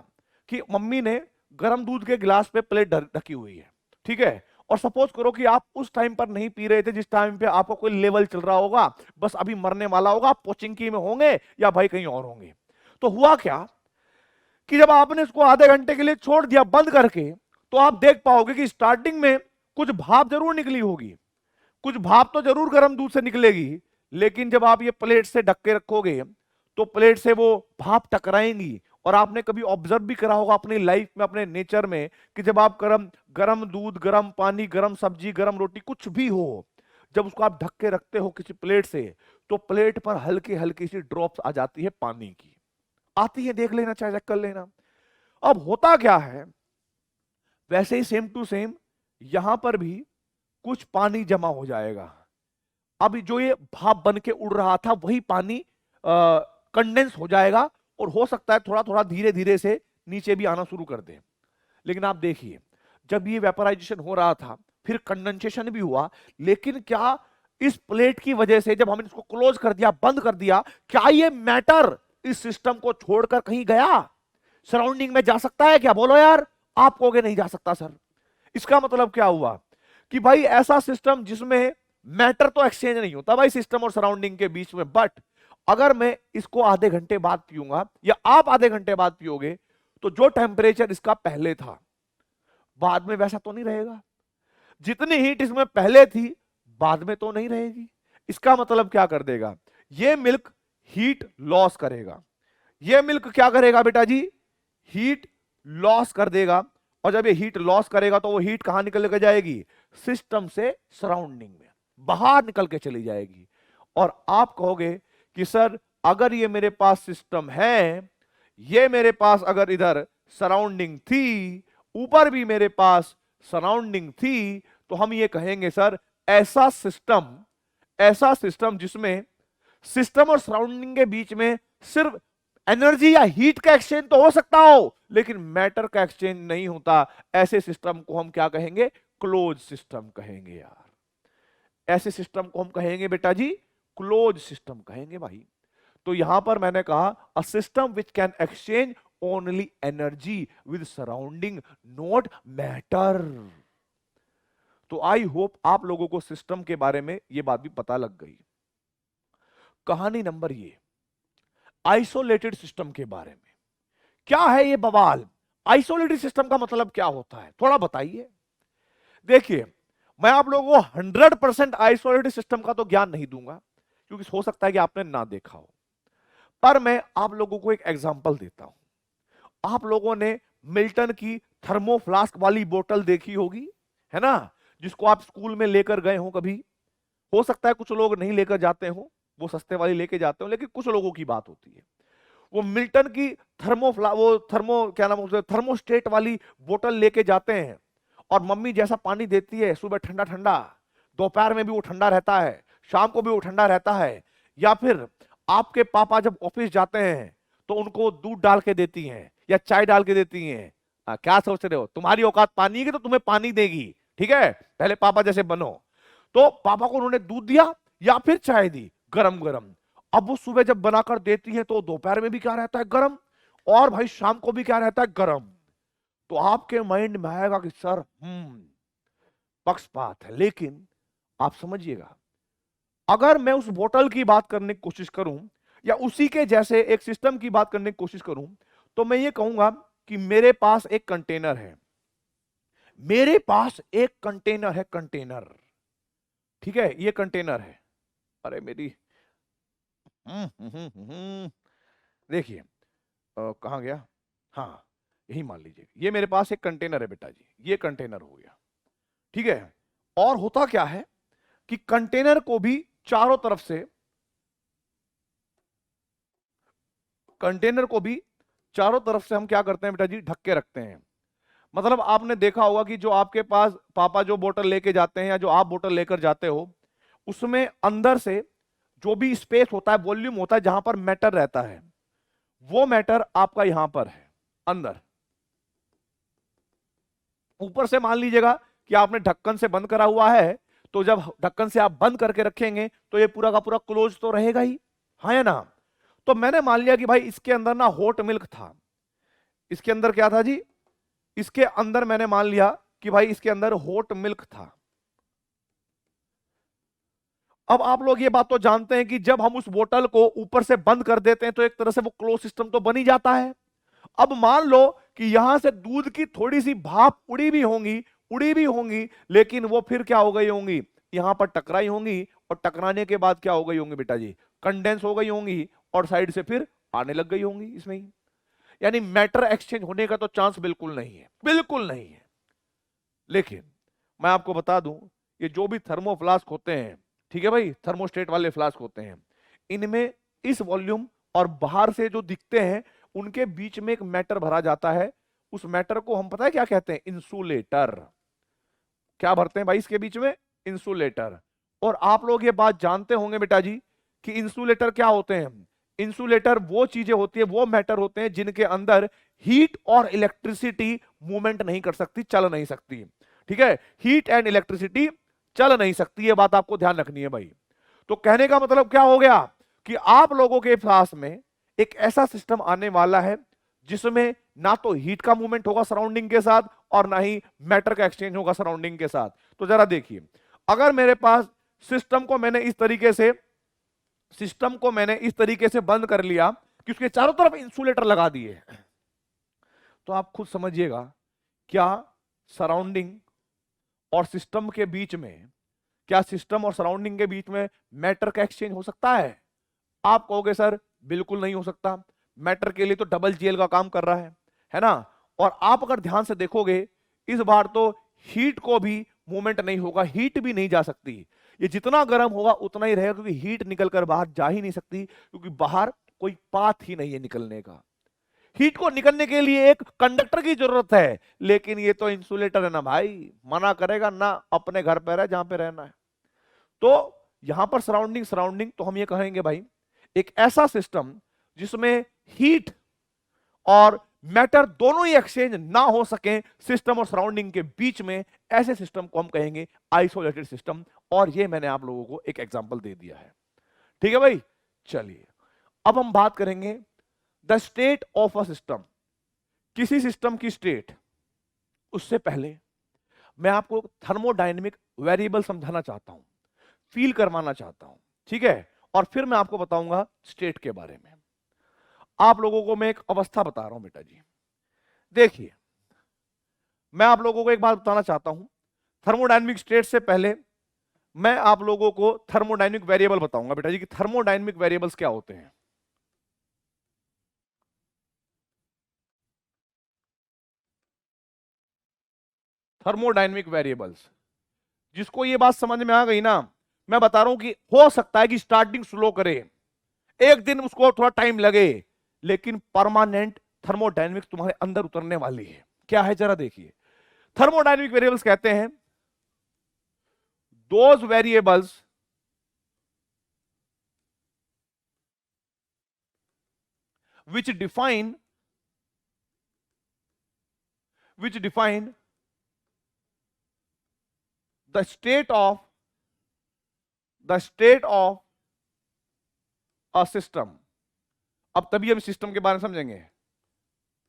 कि मम्मी ने गर्म दूध के गिलास पे प्लेट ढकी हुई है, ठीक है, और सपोज करो कि आप उस टाइम पर नहीं पी रहे थे जिस टाइम पे आपका कोई लेवल चल रहा होगा, बस अभी मरने वाला होगा, आप पोचिंकी में होंगे या भाई कहीं और होंगे। तो हुआ क्या कि जब आपने इसको आधे घंटे के लिए छोड़ दिया बंद करके, तो आप देख पाओगे कि स्टार्टिंग में कुछ भाप जरूर निकली होगी, कुछ भाप तो जरूर गर्म दूध से निकलेगी, लेकिन जब आप ये प्लेट से ढक के रखोगे तो प्लेट से वो भाप टकराएंगी। और आपने कभी ऑब्जर्व भी करा होगा अपनी लाइफ में, अपने नेचर में, कि जब आप गरम दूध, गरम पानी, गरम सब्जी, गरम रोटी, कुछ भी हो, जब उसको आप ढक के रखते हो किसी प्लेट से, तो प्लेट पर हल्की हल्की सी ड्रॉप्स आ जाती है पानी की, आती है, देख लेना, चाहे चेक कर लेना। अब होता क्या है, वैसे ही सेम टू सेम यहां पर भी कुछ पानी जमा हो जाएगा। अब जो ये भाप बन के उड़ रहा था वही पानी कंडेंस हो जाएगा और हो सकता है थोड़ा थोड़ा धीरे धीरे से नीचे भी आना शुरू कर दे। लेकिन आप देखिए, जब ये वेपराइजेशन हो रहा था, फिर कंडेंसेशन भी हुआ, लेकिन क्या इस प्लेट की वजह से जब हमने इसको क्लोज कर दिया, बंद कर दिया, क्या ये मैटर इस सिस्टम को छोड़कर कहीं गया, सराउंडिंग में जा सकता है क्या? बोलो यार। आप कहोगे नहीं जा सकता सर। इसका मतलब क्या हुआ कि भाई ऐसा सिस्टम जिसमें मैटर तो एक्सचेंज नहीं होता भाई सिस्टम और सराउंडिंग के बीच में। बट अगर मैं इसको आधे घंटे बाद पीऊंगा या आप आधे घंटे बाद पियोगे, तो जो टेम्परेचर इसका पहले था बाद में वैसा तो नहीं रहेगा। जितनी हीट इसमें पहले थी बाद में तो नहीं रहेगी। इसका मतलब क्या कर देगा, ये मिल्क हीट लॉस करेगा। ये मिल्क क्या करेगा बेटा जी, हीट लॉस कर देगा। और जब ये हीट लॉस करेगा तो वो हीट कहां निकल के जाएगी, सिस्टम से सराउंडिंग में बाहर निकल के चली जाएगी। और आप कहोगे कि सर अगर ये मेरे पास सिस्टम है, ये मेरे पास अगर इधर सराउंडिंग थी, ऊपर भी मेरे पास सराउंडिंग थी, तो हम ये कहेंगे सर ऐसा सिस्टम जिसमें सिस्टम और सराउंडिंग के बीच में सिर्फ एनर्जी या हीट का एक्सचेंज तो हो सकता हो, लेकिन मैटर का एक्सचेंज नहीं होता, ऐसे सिस्टम को हम क्या कहेंगे, क्लोज सिस्टम कहेंगे यार। ऐसे सिस्टम को हम कहेंगे बेटा जी क्लोज सिस्टम कहेंगे भाई। तो यहां पर मैंने कहा a system which can exchange only energy with surrounding not matter. तो आई होप आप लोगों को सिस्टम के बारे में यह बात भी पता लग गई। कहानी नंबर ये आइसोलेटेड सिस्टम के बारे में। क्या है ये बवाल, आइसोलेटेड सिस्टम का मतलब क्या होता है, थोड़ा बताइए। देखिए मैं आप लोगों को 100% आइसोलेटेड सिस्टम का तो ज्ञान नहीं दूंगा, क्योंकि हो सकता है कि आपने ना देखा हो, पर मैं आप लोगों को एक एग्जांपल देता हूं। आप लोगों ने मिल्टन की थर्मो फ्लास्क वाली बोतल देखी होगी, है ना, जिसको आप स्कूल में लेकर गए हो कभी। हो सकता है कुछ लोग नहीं लेकर जाते हो, वो सस्ते वाली लेके जाते हो, लेकिन कुछ लोगों की बात होती है। वो मिल्टन की थर्मोस्टेट वाली बोतल लेके जाते हैं, और मम्मी जैसा पानी देती है, सुबह ठंडा ठंडा, दोपहर में भी वो ठंडा रहता है, शाम को भी वो ठंडा रहता है। या फिर आपके पापा जब ऑफिस जाते हैं तो उनको दूध डाल के देती हैं या चाय डाल के देती हैं। क्या सोच रहे हो, तुम्हारी औकात पानी की तो तुम्हें पानी देगी, ठीक है, पहले पापा जैसे बनो। तो पापा को उन्होंने दूध दिया या फिर चाय दी गरम गरम। अब वो सुबह जब बनाकर देती है तो दोपहर में भी क्या रहता है, गरम, और भाई शाम को भी क्या रहता है, गरम। तो आपके माइंड में आएगा कि सर पक्षपात है, लेकिन आप समझिएगा, अगर मैं उस बोतल की बात करने की कोशिश करूं या उसी के जैसे एक सिस्टम की बात करने की कोशिश करूं, तो मैं ये कहूंगा कि मेरे पास एक कंटेनर है, मेरे पास एक कंटेनर है, कंटेनर, ठीक है, ये कंटेनर है। अरे मेरी देखिए कहां गया, हाँ यही मान लीजिए, ये मेरे पास एक कंटेनर है बेटा जी, ये कंटेनर हो गया, ठीक है। और होता क्या है कि कंटेनर को भी चारों तरफ से, कंटेनर को भी चारों तरफ से हम क्या करते हैं बेटा जी, ढक के रखते हैं। मतलब आपने देखा होगा कि जो आपके पास पापा जो बोतल लेके जाते हैं या जो आप बोतल लेकर जाते हो, उसमें अंदर से जो भी स्पेस होता है, वॉल्यूम होता है, जहां पर मैटर रहता है, वो मैटर आपका यहां पर है अंदर। ऊपर से मान लीजिएगा कि आपने ढक्कन से बंद करा हुआ है, तो जब ढक्कन से आप बंद करके रखेंगे तो ये पूरा का पूरा क्लोज तो रहेगा ही, हाँ या ना। तो मैंने मान लिया कि भाई इसके अंदर ना हॉट मिल्क था, इसके अंदर क्या था जी, इसके अंदर मैंने मान लिया कि भाई इसके अंदर हॉट मिल्क था। अब आप लोग ये बात तो जानते हैं कि जब हम उस बोतल को ऊपर से बंद कर देते हैं तो एक तरह से वो क्लोज सिस्टम तो बन ही जाता है। अब मान लो कि यहां से दूध की थोड़ी सी भाप उड़ी भी होंगी, लेकिन वो फिर क्या हो गई होंगी, यहां पर टकराई होंगी, और टकराने के बाद क्या हो गई होंगी बेटा जी, कंडेंस हो गई होंगी, और साइड से फिर आने लग गई होंगी इसमें ही। यानी मैटर एक्सचेंज होने का तो चांस बिल्कुल नहीं है, बिल्कुल नहीं है। लेकिन मैं आपको बता दूं, ये जो भी थर्मो फ्लास्क होते हैं, ठीक है भाई, थर्मोस्टेट वाले फ्लास्क होते हैं, इनमें इस वॉल्यूम और बाहर से जो दिखते हैं उनके बीच में एक मैटर भरा जाता है। उस मैटर को हम पता है क्या कहते हैं, इंसुलेटर। क्या भरते हैं भाई इसके बीच में, इंसुलेटर। और आप लोग ये बात जानते होंगे बेटा जी कि इंसुलेटर क्या होते हैं, इंसुलेटर वो चीजें होती है, वो मैटर होते हैं जिनके अंदर हीट और इलेक्ट्रिसिटी मूवमेंट नहीं कर सकती, चल नहीं सकती, ठीक है, हीट एंड इलेक्ट्रिसिटी चल नहीं सकती, ये बात आपको ध्यान रखनी है भाई। तो कहने का मतलब क्या हो गया कि आप लोगों के पास में एक ऐसा सिस्टम आने वाला है जिसमें ना तो हीट का मूवमेंट होगा सराउंडिंग के साथ और ना ही मैटर का एक्सचेंज होगा सराउंडिंग के साथ। तो जरा देखिए, अगर मेरे पास सिस्टम को मैंने इस तरीके से बंद कर लिया कि उसके चारों तरफ इंसुलेटर लगा दिए, तो आप खुद समझिएगा क्या सराउंडिंग और सिस्टम के बीच में, क्या सिस्टम और सराउंडिंग के बीच में मैटर का एक्सचेंज हो सकता है? आप कहोगे सर बिल्कुल नहीं हो सकता, मैटर के लिए तो डबल जीएल का काम कर रहा है ना। और आप अगर ध्यान से देखोगे इस बार तो हीट को भी मूवमेंट नहीं होगा, हीट भी नहीं जा सकती, ये जितना गर्म होगा उतना ही रहेगा, क्योंकि हीट निकलकर बाहर जा ही नहीं सकती, क्योंकि बाहर कोई पाथ ही नहीं है निकलने का। हीट को निकलने के लिए एक कंडक्टर की जरूरत है, लेकिन ये तो इंसुलेटर है ना भाई, मना करेगा ना, अपने घर पे रहे जहां पे रहना है। तो यहां पर सराउंडिंग तो हम ये कहेंगे भाई एक ऐसा सिस्टम जिसमें हीट और मैटर दोनों ही एक्सचेंज ना हो सके सिस्टम और सराउंडिंग के बीच में, ऐसे सिस्टम को हम कहेंगे आइसोलेटेड सिस्टम। और ये मैंने आप लोगों को एक एग्जांपल दे दिया है, ठीक है भाई। चलिए अब हम बात करेंगे the state of a system, किसी सिस्टम की स्टेट। उससे पहले मैं आपको थर्मोडायनेमिक वेरिएबल समझाना चाहता हूं, फील करवाना चाहता हूं, ठीक है, और फिर मैं आपको बताऊंगा स्टेट के बारे में। आप लोगों को मैं एक अवस्था बता रहा हूं बेटा जी, देखिए मैं आप लोगों को एक बात बताना चाहता हूं। थर्मोडायनेमिक स्टेट से पहले मैं आप लोगों को थर्मोडायनेमिक वेरिएबल बताऊंगा बेटा जी कि थर्मोडायनेमिक वेरिएबल्स क्या होते हैं। थर्मोडायनेमिक वेरिएबल्स, जिसको ये बात समझ में आ गई ना, मैं बता रहा हूं कि हो सकता है कि स्टार्टिंग स्लो करे, एक दिन उसको थोड़ा टाइम लगे, लेकिन परमानेंट थर्मोडायनेमिक्स तुम्हारे अंदर उतरने वाली है। क्या है जरा देखिए, थर्मोडायनेमिक वेरिएबल्स कहते हैं those variables which define the state of a system। अब तभी हम सिस्टम के बारे में समझेंगे।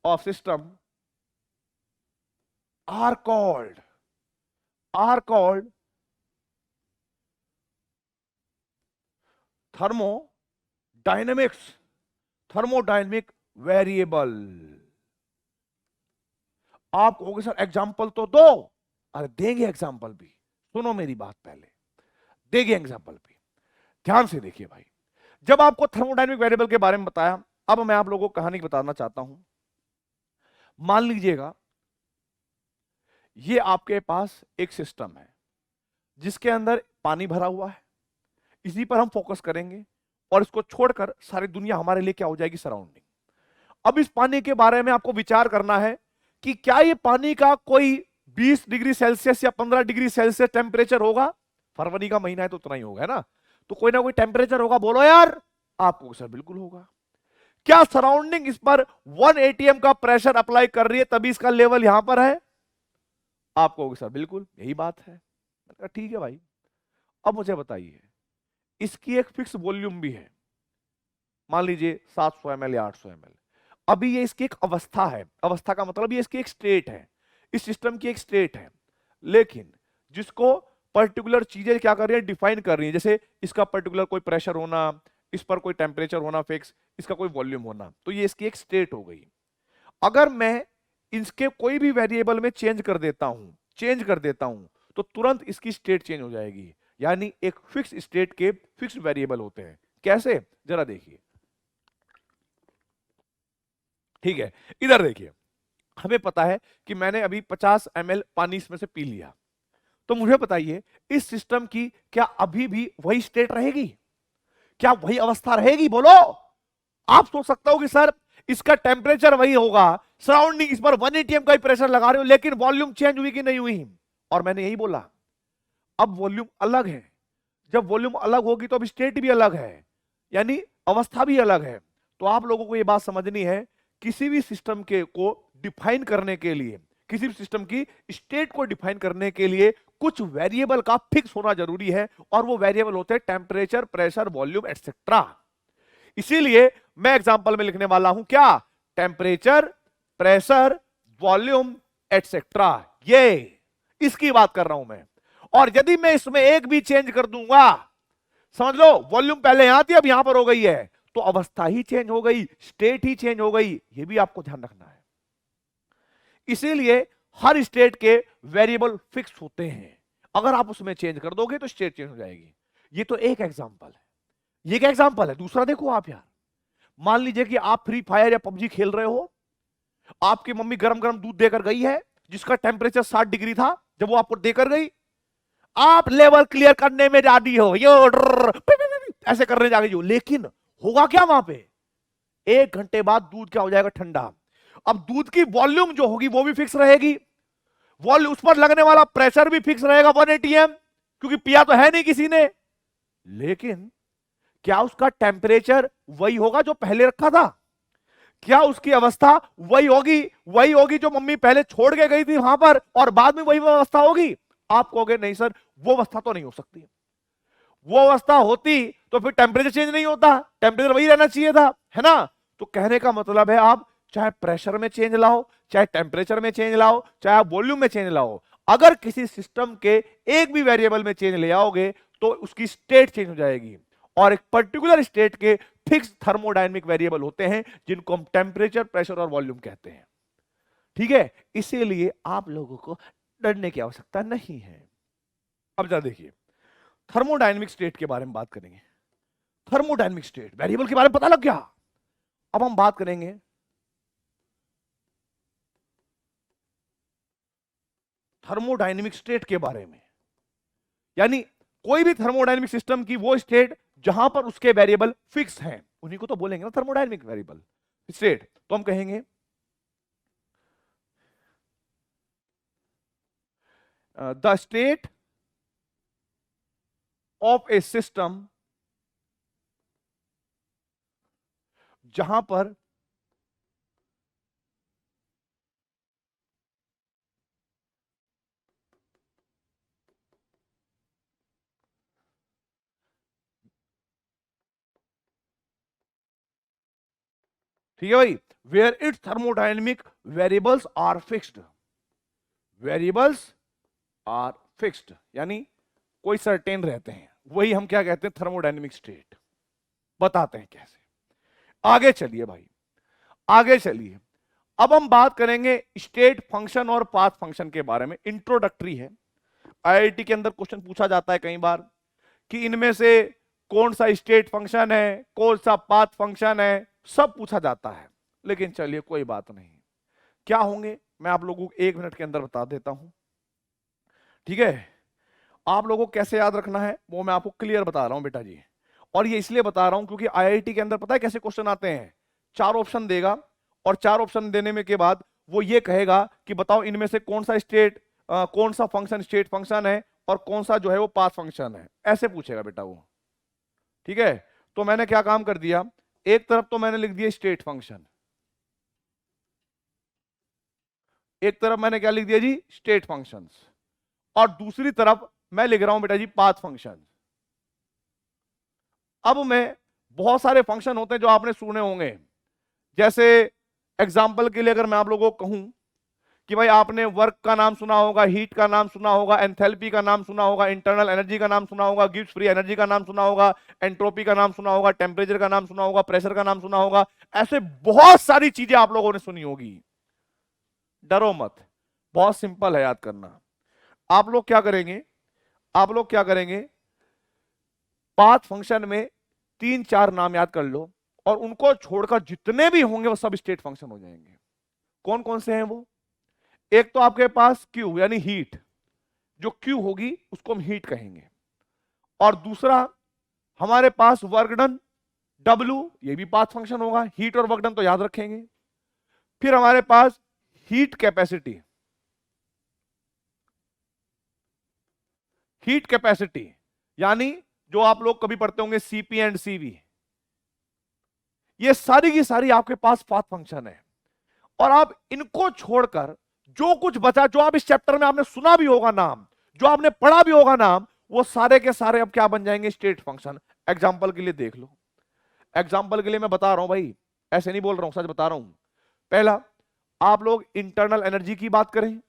Of system are called thermodynamic variable. आप कहोगे सर एग्जाम्पल तो दो, अरे देंगे एग्जाम्पल भी, सुनो मेरी बात पहले, देंगे एग्जाम्पल भी, ध्यान से देखिए भाई। जब आपको थर्मोडायनेमिक वेरिएबल के बारे में बताया, अब मैं आप लोगों को कहानी बताना चाहता हूं। मान लीजिएगा ये आपके पास एक सिस्टम है जिसके अंदर पानी भरा हुआ है, इसी पर हम फोकस करेंगे और इसको छोड़कर सारी दुनिया हमारे लिए क्या हो जाएगी, सराउंडिंग। अब इस पानी के बारे में आपको विचार करना है कि क्या ये पानी का कोई 20 डिग्री सेल्सियस या 15 डिग्री सेल्सियस टेम्परेचर होगा? फरवरी का महीना है तो उतना ही होगा, है ना, तो कोई ना कोई टेम्परेचर होगा, बोलो यार। आपको सर बिल्कुल होगा। क्या सराउंडिंग इस पर 1 atm का प्रेशर अप्लाई कर रही है तभी इसका लेवल यहां पर है? आपको सर बिल्कुल यही बात है। ठीक है भाई, अब मुझे बताइए इसकी एक फिक्स वॉल्यूम भी है, मान लीजिए 700 ml या 800 ml। अभी ये इसकी एक अवस्था है, अवस्था का मतलब ये इसकी एक स्टेट है, इस सिस्टम की एक स्टेट है, लेकिन जिसको पर्टिकुलर चीजें क्या कर रही है, डिफाइन कर रही है। जैसे इसका पर्टिकुलर कोई प्रेशर होना, इस पर कोई टेम्परेचर होना फिक्स, इसका कोई वॉल्यूम होना, तो ये इसकी एक स्टेट हो गई। अगर मैं इसके कोई भी वेरिएबल में चेंज कर देता हूं तो तुरंत इसकी स्टेट चेंज हो जाएगी। यानी एक फिक्स स्टेट के फिक्स वेरिएबल होते हैं। कैसे, जरा देखिए, ठीक है, इधर देखिए, हमें पता है कि मैंने अभी 50 ml पानी इसमें से पी लिया, तो मुझे बताइए इस सिस्टम की क्या अभी भी वही स्टेट रहेगी, क्या वही अवस्था रहेगी? बोलो। आप सोच सकते हो कि सर इसका टेम्परेचर वही होगा, सराउंडिंग इस पर 1 atm का ही प्रेशर लगा रहे हो, लेकिन वॉल्यूम चेंज हुई कि नहीं हुई? और मैंने यही बोला, अब वॉल्यूम अलग है, जब वॉल्यूम अलग होगी तो अब स्टेट भी अलग है, यानी अवस्था भी अलग है। तो आप लोगों को यह बात समझनी है, किसी भी सिस्टम के को डिफाइन करने के लिए, किसी भी सिस्टम की स्टेट को डिफाइन करने के लिए कुछ वेरिएबल का फिक्स होना जरूरी है, और वो वेरिएबल होते हैं टेम्परेचर, प्रेशर, वॉल्यूम एटसेट्रा। इसीलिए मैं एग्जांपल में लिखने वाला हूं क्या, टेम्परेचर, प्रेशर, वॉल्यूम एटसेट्रा, ये इसकी बात कर रहा हूं मैं। और यदि मैं इसमें एक भी चेंज कर दूंगा, समझ लो वॉल्यूम पहले यहां थी अब यहां पर हो गई है, तो अवस्था ही चेंज हो गई, स्टेट ही चेंज हो गई। यह भी आपको ध्यान रखना है। इसीलिए हर स्टेट के वेरिएबल फिक्स होते हैं, अगर आप उसमें चेंज कर दोगे तो स्टेट चेंज हो जाएगी। ये तो एक एग्जांपल है, ये एक एग्जांपल है। दूसरा देखो आप यार, मान लीजिए कि आप फ्री फायर या पबजी खेल रहे हो, आपकी मम्मी गरम गरम दूध देकर गई है जिसका टेम्परेचर 60 डिग्री था, जब वो आपको देकर गई, आप लेवल क्लियर करने में जाती हो, ऐसे करने जा रही हो, लेकिन होगा क्या वहां पे, 1 घंटे बाद दूध क्या हो जाएगा, ठंडा। अब दूध की वॉल्यूम जो होगी वो भी फिक्स रहेगी, वॉल्यूम उस पर लगने वाला प्रेशर भी फिक्स रहेगा 180 एम, क्योंकि पिया तो है नहीं किसी ने। लेकिन क्या उसका टेम्परेचर वही होगा जो पहले रखा था? क्या उसकी अवस्था वही होगी जो मम्मी पहले छोड़ के गई थी वहां पर, और बाद में वही अवस्था होगी? आप कहोगे नहीं सर, वो अवस्था तो नहीं हो सकती। वो अवस्था होती तो फिर टेम्परेचर चेंज नहीं होता, टेम्परेचर वही रहना चाहिए था, है ना? तो कहने का मतलब है, आप चाहे प्रेशर में चेंज लाओ, चाहे टेम्परेचर में चेंज लाओ, चाहे आप वॉल्यूम में चेंज लाओ, अगर किसी सिस्टम के एक भी वेरिएबल में चेंज ले आओगे तो उसकी स्टेट चेंज हो जाएगी। और एक पर्टिकुलर स्टेट के फिक्स थर्मोडायनेमिक वेरिएबल होते हैं जिनको हम टेम्परेचर, प्रेशर और वॉल्यूम कहते हैं। ठीक है, इसीलिए आप लोगों को डरने की आवश्यकता नहीं है। अब जरा देखिए, थर्मोडायनेमिक स्टेट के बारे में बात करेंगे। थर्मोडायनेमिक स्टेट वेरिएबल के बारे में पता लग गया। अब हम बात करेंगे थर्मोडायनेमिक स्टेट के बारे में, यानी कोई भी थर्मोडायनेमिक सिस्टम की वो स्टेट जहां पर उसके वेरिएबल फिक्स हैं, उन्हीं को तो बोलेंगे ना थर्मोडायनेमिक वेरिएबल स्टेट। तो हम कहेंगे the state of a system जहां पर ठीक है भाई, where it's thermodynamic variables are fixed, variables are fixed यानी कोई सर्टेन रहते हैं, वही हम क्या कहते हैं, थर्मोडायनेमिक स्टेट। बताते हैं कैसे। आगे चलिए भाई, आगे चलिए। अब हम बात करेंगे स्टेट फंक्शन और पाथ फंक्शन के बारे में। इंट्रोडक्टरी है, आईआईटी के अंदर क्वेश्चन पूछा जाता है कई बार कि इनमें से कौन सा स्टेट फंक्शन है, कौन सा पाथ फंक्शन है, सब पूछा जाता है। लेकिन चलिए कोई बात नहीं, क्या होंगे मैं आप लोगों को 1 मिनट के अंदर बता देता हूं। ठीक है, आप लोगों को कैसे याद रखना है वो मैं आपको क्लियर बता रहा हूं बेटा जी। और ये इसलिए बता रहा हूं क्योंकि आईआईटी के अंदर पता है कैसे क्वेश्चन आते हैं, 4 ऑप्शन देगा और 4 ऑप्शन देने में के बाद वो ये कहेगा कि बताओ इनमें से कौन सा स्टेट, कौन सा फंक्शन स्टेट फंक्शन है और कौन सा जो है वो पाथ फंक्शन है, ऐसे पूछेगा बेटा वो। ठीक है, तो मैंने क्या काम कर दिया, एक तरफ तो मैंने लिख दिया स्टेट फंक्शन, एक तरफ मैंने क्या लिख दिया जी, स्टेट फंक्शंस, और दूसरी तरफ मैं लिख रहा हूं बेटा जी पाथ फंक्शन। अब मैं बहुत सारे फंक्शन होते हैं जो आपने सुने होंगे, जैसे एग्जाम्पल के लिए अगर मैं आप लोगों को कहूं कि भाई आपने वर्क का नाम सुना होगा, हीट का नाम सुना होगा, एंथैल्पी का नाम सुना होगा, इंटरनल एनर्जी का नाम सुना होगा, गिब्स फ्री एनर्जी का नाम सुना होगा, एंट्रोपी का नाम सुना होगा, टेम्परेचर का नाम सुना होगा, प्रेशर का नाम सुना होगा, ऐसे बहुत सारी चीजें आप लोगों ने सुनी होगी। डरो मत, बहुत सिंपल है याद करना। आप लोग क्या करेंगे, आप लोग क्या करेंगे, पाथ फंक्शन में 3-4 नाम याद कर लो और उनको छोड़कर जितने भी होंगे वो सब स्टेट फंक्शन हो जाएंगे। कौन कौन से हैं वो? एक तो आपके पास Q यानी हीट, जो Q होगी उसको हम हीट कहेंगे, और दूसरा हमारे पास वर्क डन W, ये भी पाथ फंक्शन होगा, हीट और वर्क डन तो याद रखेंगे। फिर हमारे पास हीट कैपेसिटी, हीट कैपेसिटी यानी जो आप लोग कभी पढ़ते होंगे सीपी एंड सीवी, ये सारी की सारी आपके पास पाथ फंक्शन है। और आप इनको छोड़कर जो कुछ बचा, जो आप इस चैप्टर में आपने सुना भी होगा नाम, जो आपने पढ़ा भी होगा नाम, वो सारे के सारे अब क्या बन जाएंगे, स्टेट फंक्शन। एग्जाम्पल के लिए देख लो, एग्जाम्पल के लिए मैं बता रहा हूं भाई, ऐसे नहीं बोल रहा हूं, सच बता रहा हूं। पहला, आप लोग इंटरनल एनर्जी की बात करें,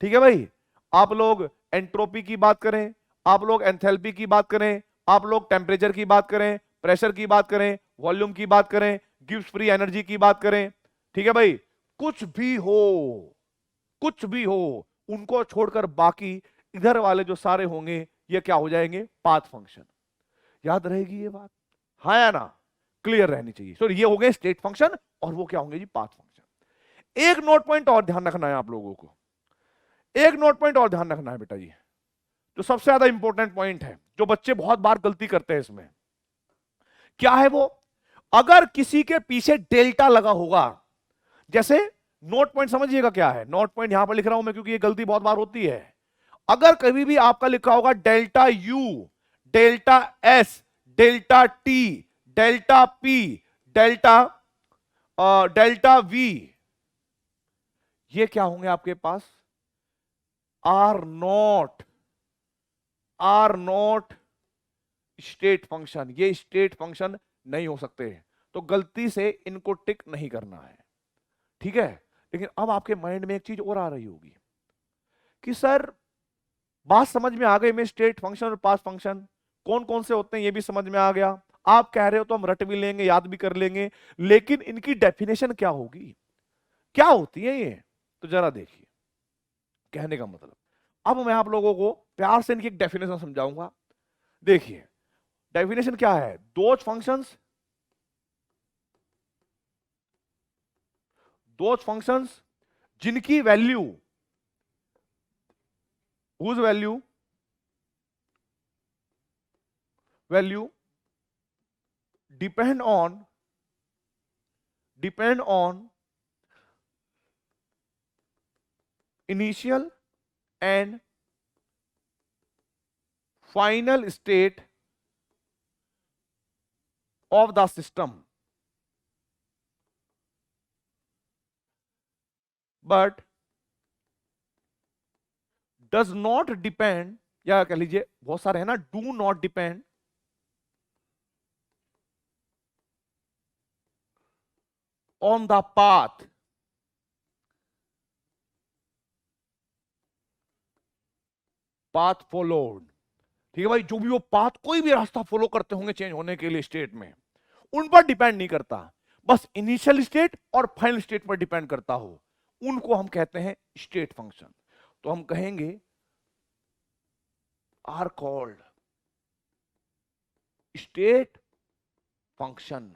ठीक है भाई, आप लोग एंट्रोपी की बात करें, आप लोग एंथैल्पी की बात करें, आप लोग टेम्परेचर की बात करें, प्रेशर की बात करें, वॉल्यूम की बात करें, गिव्स फ्री एनर्जी की बात करें, ठीक है भाई, कुछ भी हो, कुछ भी हो, उनको छोड़कर बाकी इधर वाले जो सारे होंगे ये क्या हो जाएंगे? Path function. याद रहेगी ये बात? हाँ या ना? क्लियर रहनी चाहिए। तो ये हो गए स्टेट फंक्शन और वो क्या होंगे जी? Path function. एक नोट पॉइंट और ध्यान रखना है आप लोगों को, एक नोट पॉइंट और ध्यान रखना है बेटा जी, जो सबसे ज्यादा इंपॉर्टेंट पॉइंट है, जो बच्चे बहुत बार गलती करते हैं इसमें। क्या है वो? अगर किसी के पीछे डेल्टा लगा होगा, जैसे नोट पॉइंट समझिएगा क्या है, नोट पॉइंट यहां पर लिख रहा हूं मैं क्योंकि ये गलती बहुत बार होती है। अगर कभी भी आपका लिखा होगा delta U, delta S, delta T, delta P, delta delta V, ये क्या होंगे आपके पास? Are not, are not state function. ये स्टेट फंक्शन नहीं हो सकते, तो गलती से इनको टिक नहीं करना है, ठीक है। लेकिन अब आपके माइंड में एक चीज और आ रही होगी कि सर बात समझ में आ गई, में स्टेट फंक्शन और पास फंक्शन कौन कौन से होते हैं ये भी समझ में आ गया, आप कह रहे हो तो हम रट भी लेंगे, याद भी कर लेंगे, लेकिन इनकी डेफिनेशन क्या होगी, क्या होती है ये? तो जरा देखिए, कहने का मतलब, अब मैं आप लोगों को प्यार से इनकी एक डेफिनेशन समझाऊंगा। देखिए डेफिनेशन क्या है? दोज फंक्शंस जिनकी value, whose value depend on initial and final state of the system, but does not depend, या कह लीजिए बहुत सारे है ना, do not depend on the path followed। ठीक है भाई, जो भी वो पाथ, कोई भी रास्ता फॉलो करते होंगे चेंज होने के लिए स्टेट में, उन पर डिपेंड नहीं करता, बस इनिशियल स्टेट और फाइनल स्टेट पर डिपेंड करता हो, उनको हम कहते हैं स्टेट फंक्शन। तो हम कहेंगे are called state function,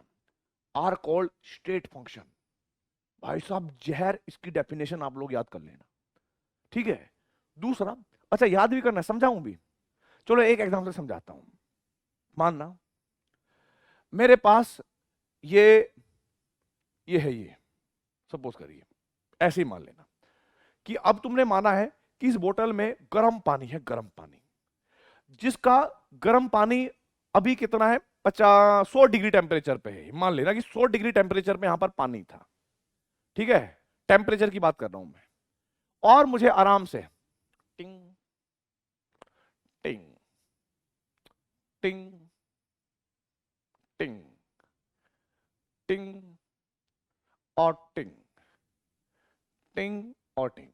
are called state function. भाई साहब जहर, इसकी डेफिनेशन आप लोग याद कर लेना, ठीक है। दूसरा, अच्छा याद भी करना, समझाऊं भी, चलो एक एग्जांपल समझाता हूं। मानना मेरे पास ये है, ये सपोज करिए, ऐसे ही मान लेना कि अब तुमने माना है कि इस बोतल में गर्म पानी है, गर्म पानी, जिसका गर्म पानी अभी कितना है? 100 डिग्री टेम्परेचर पे है। मान लेना कि 100 डिग्री टेम्परेचर पे यहां पर पानी था, ठीक है, टेम्परेचर की बात कर रहा हूं मैं, और मुझे आराम से टिंग टिंग टिंग टिंग टिंग और टिंग, टिंग और टिंग,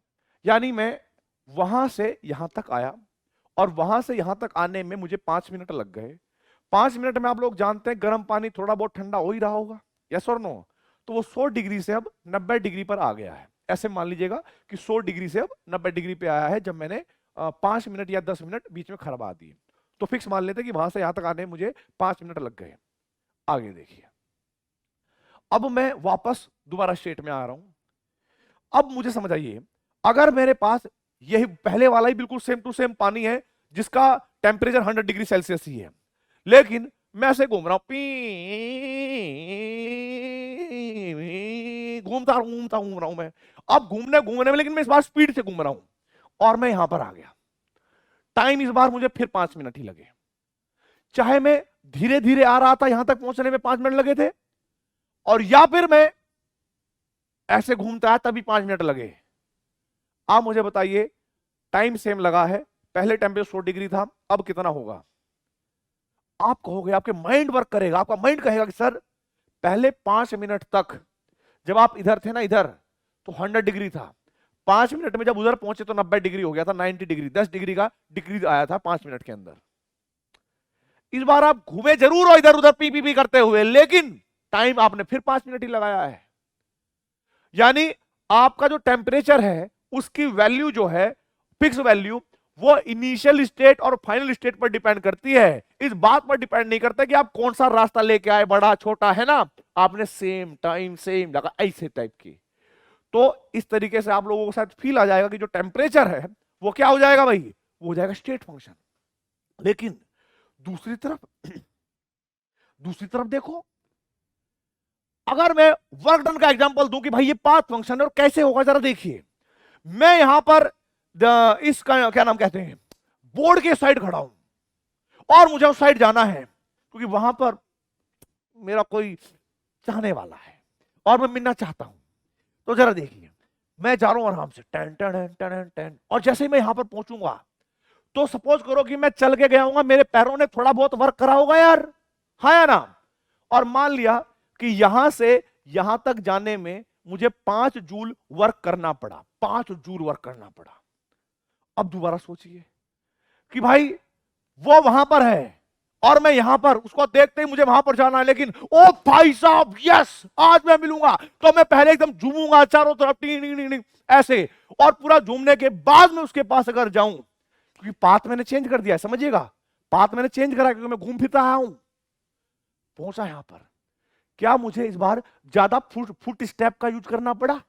यानी मैं वहां से यहां तक आया और वहां से यहां तक आने में मुझे 5 मिनट लग गए। 5 मिनट में आप लोग जानते हैं गर्म पानी थोड़ा बहुत ठंडा हो ही रहा होगा, यस और नो? तो वो 100 डिग्री से अब 90 डिग्री पर आ गया है। ऐसे मान लीजिएगा कि 100 डिग्री से अब 90 डिग्री पे आया है, जब मैंने 5 मिनट या 10 मिनट बीच में खरबा दिए। तो फिक्स मान लेते हैं कि वहां से यहां तक आने में मुझे 5 मिनट लग गए। आगे देखिए, अब मैं वापस दोबारा स्टेट में आ रहा हूं। अब मुझे समझ आइए, अगर मेरे पास यही पहले वाला ही बिल्कुल सेम टू सेम पानी है, जिसका टेम्परेचर 100 डिग्री सेल्सियस ही है, लेकिन मैं ऐसे घूम रहा हूं, घूम रहा हूं मैं। अब घूमने में, लेकिन मैं इस बार स्पीड से घूम रहा हूं और मैं यहां पर आ गया। टाइम इस बार मुझे फिर 5 मिनट ही लगे, चाहे मैं धीरे धीरे आ रहा था, यहां तक पहुंचने में 5 मिनट लगे थे, और या फिर मैं ऐसे घूमता है तभी 5 मिनट लगे। आप मुझे बताइए, टाइम सेम लगा है, पहले टेम्परेचर 100 डिग्री था, अब कितना होगा? आप कहोगे, आपके माइंड वर्क करेगा, आपका माइंड कहेगा कि सर पहले 5 मिनट तक जब आप इधर थे ना, इधर तो 100 डिग्री था, 5 मिनट में जब उधर पहुंचे तो 90 डिग्री हो गया था, 90 डिग्री, 10 डिग्री का डिक्रीज आया था 5 मिनट के अंदर। इस बार आप घूमे जरूर हो इधर उधर पी करते हुए, लेकिन टाइम आपने फिर 5 मिनट ही लगाया है। यानी आपका जो टेम्परेचर है उसकी वैल्यू जो है, फिक्स वैल्यू, वो इनिशियल स्टेट और फाइनल स्टेट पर डिपेंड करती है। इस बात पर डिपेंड नहीं करता कि आप कौन सा रास्ता लेके आए, बड़ा छोटा, है ना, आपने सेम टाइम सेम लगा, ऐसे टाइप की। तो इस तरीके से आप लोगों को शायद फील आ जाएगा कि जो टेम्परेचर है वो क्या हो जाएगा भाई, वो हो जाएगा स्टेट फंक्शन। लेकिन दूसरी तरफ देखो, अगर मैं वर्क डन का एग्जांपल दूं कि भाई ये पाथ फंक्शन है और कैसे होगा जरा देखिए। मैं यहां पर इसका क्या नाम कहते हैं, बोर्ड के साइड खड़ा हूं और मुझे उस साइड जाना है क्योंकि वहां पर मेरा कोई चाहने वाला है और मैं मिलना चाहता हूं। तो जरा देखिए, मैं जा रहा हूं आराम से, टन टन टन टन, और जैसे ही मैं यहां पर पहुंचूंगा तो सपोज करो कि मैं चल के गया हूं, मेरे पैरों ने थोड़ा बहुत वर्क करा होगा यार, हाँ या ना। और मान लिया कि यहां से यहां तक जाने में मुझे 5 जूल वर्क करना पड़ा, 5 जूल वर्क करना पड़ा। अब दोबारा सोचिए कि भाई वो वहां पर है और मैं यहां पर, उसको देखते ही मुझे वहां पर जाना है, लेकिन ओ भाई साहब यस आज मैं मिलूंगा, तो मैं पहले एकदम झूमूंगा चारों तरफ टी ऐसे, और पूरा झूमने के बाद में उसके पास अगर जाऊं, क्योंकि पाथ मैंने चेंज कर दिया है, समझिएगा, पाथ मैंने चेंज करा क्योंकि मैं घूम फिरता आया हूं, पहुंचा यहां पर, क्या मुझे इस बार ज्यादा फुट स्टेप का यूज करना पड़ा?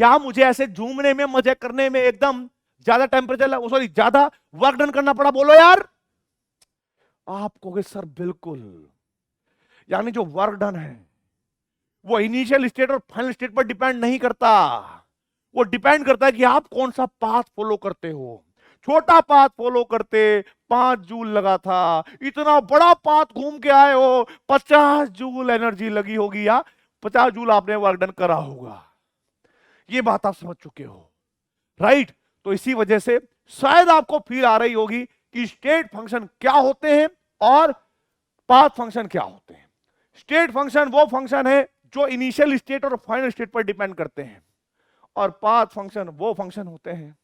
क्या मुझे ऐसे झूमने में, मजे करने में एकदम ज्यादा टेम्परेचर, सॉरी ज्यादा वर्क डन करना पड़ा? बोलो यार। आप कहोगे सर बिल्कुल। यानी जो वर्क डन है वो इनिशियल स्टेट और फाइनल स्टेट पर डिपेंड नहीं करता, वो डिपेंड करता है कि आप कौन सा पाथ फॉलो करते हो। छोटा पाथ फॉलो करते 5 जूल लगा था, इतना बड़ा पाथ घूम के आए हो 50 जूल एनर्जी लगी होगी या 50 जूल आपने वर्क डन करा होगा। ये बात आप समझ चुके हो, राइट? तो इसी वजह से शायद आपको फील आ रही होगी कि स्टेट फंक्शन क्या होते हैं और पाथ फंक्शन क्या होते हैं। स्टेट फंक्शन वो फंक्शन है जो इनिशियल स्टेट और फाइनल स्टेट पर डिपेंड करते हैं, और पाथ फंक्शन वो फंक्शन होते हैं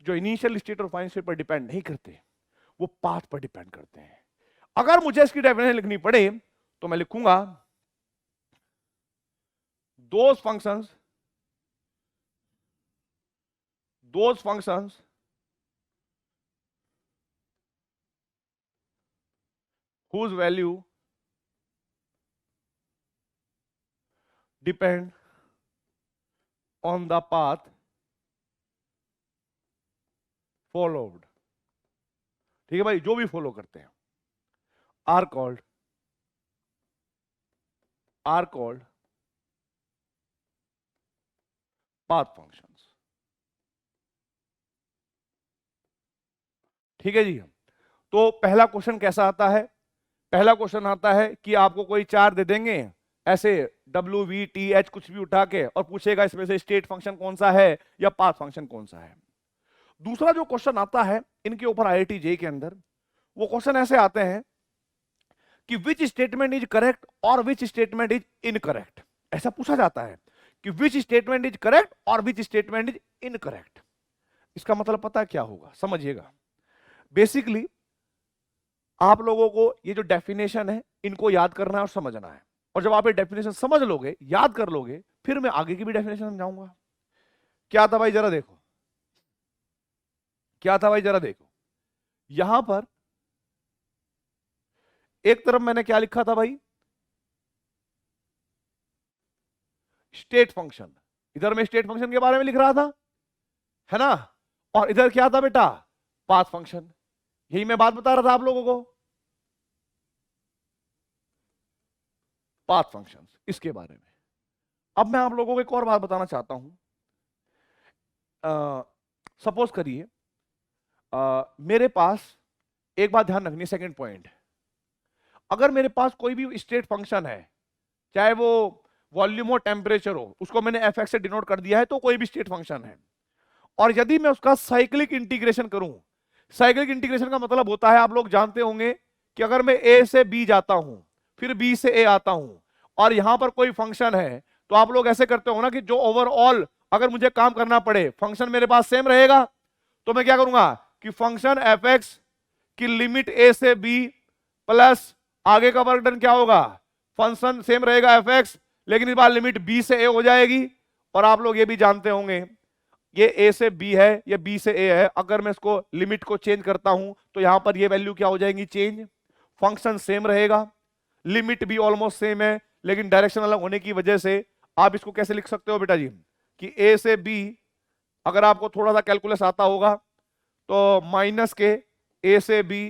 जो इनिशियल स्टेट और फाइनल स्टेट पर डिपेंड नहीं करते, वो पाथ पर डिपेंड करते हैं। अगर मुझे इसकी डेफिनेशन लिखनी पड़े तो मैं लिखूंगा those functions whose value depend on the path followed, ठीक है भाई, जो भी फॉलो करते हैं, are called path functions, ठीक है जी। तो पहला क्वेश्चन कैसा आता है? पहला क्वेश्चन आता है कि आपको कोई 4 दे देंगे ऐसे W V T H कुछ भी उठा के, और पूछेगा इसमें से स्टेट फंक्शन कौन सा है या पाथ फंक्शन कौन सा है। दूसरा जो क्वेश्चन आता है इनके ऊपर IIT JEE के अंदर, वो क्वेश्चन ऐसे आते हैं कि विच स्टेटमेंट इज करेक्ट और विच स्टेटमेंट इज इनकरेक्ट। ऐसा पूछा जाता है कि विच स्टेटमेंट इज करेक्ट और विच स्टेटमेंट इज इनकरेक्ट। इसका मतलब पता है क्या होगा, समझिएगा। बेसिकली आप लोगों को ये जो डेफिनेशन है इनको याद करना है और समझना है, और जब आप ये डेफिनेशन समझ लोगे, याद कर लोगे, फिर मैं आगे की भी डेफिनेशन समझाऊंगा। क्या था भाई जरा देखो, क्या था भाई जरा देखो। यहां पर एक तरफ मैंने क्या लिखा था भाई, स्टेट फंक्शन, इधर मैं स्टेट फंक्शन के बारे में लिख रहा था, है ना, और इधर क्या था बेटा, पाथ फंक्शन। यही मैं बात बता रहा था आप लोगों को, पाथ फंक्शन, इसके बारे में। अब मैं आप लोगों को एक और बात बताना चाहता हूं। सपोज करिए मेरे पास, एक बात ध्यान रखनी, सेकंड पॉइंट, अगर मेरे पास कोई भी स्टेट फंक्शन है, चाहे वो वॉल्यूम हो, टेम्परेचर हो, उसको मैंने fx से डिनोट कर दिया है, तो कोई भी स्टेट फंक्शन है, और यदि मैं उसका साइक्लिक इंटीग्रेशन करूं, साइक्लिक इंटीग्रेशन का मतलब होता है, आप लोग जानते होंगे कि अगर मैं a से b जाता हूं, फिर b से a आता हूं, और यहां पर कोई फंक्शन है, तो आप लोग ऐसे करते हो ना कि जो ओवरऑल अगर मुझे काम करना पड़े, फंक्शन मेरे पास सेम रहेगा, तो मैं क्या करूंगा कि फंक्शन एफ एक्स की लिमिट ए से बी प्लस आगे का वर्क डन क्या होगा, फंक्शन सेम रहेगा एफ एक्स, लेकिन इस बार लिमिट बी से ए हो जाएगी। और आप लोग ये भी जानते होंगे ये ए से बी है, ये बी से ए है, अगर मैं इसको लिमिट को चेंज करता हूं तो यहां पर ये वैल्यू क्या हो जाएंगी, चेंज। फंक्शन सेम रहेगा, लिमिट भी ऑलमोस्ट सेम है, लेकिन डायरेक्शन अलग होने की वजह से आप इसको कैसे लिख सकते हो बेटा जी कि ए से बी, अगर आपको थोड़ा सा कैलकुलस आता होगा तो माइनस के ए से बी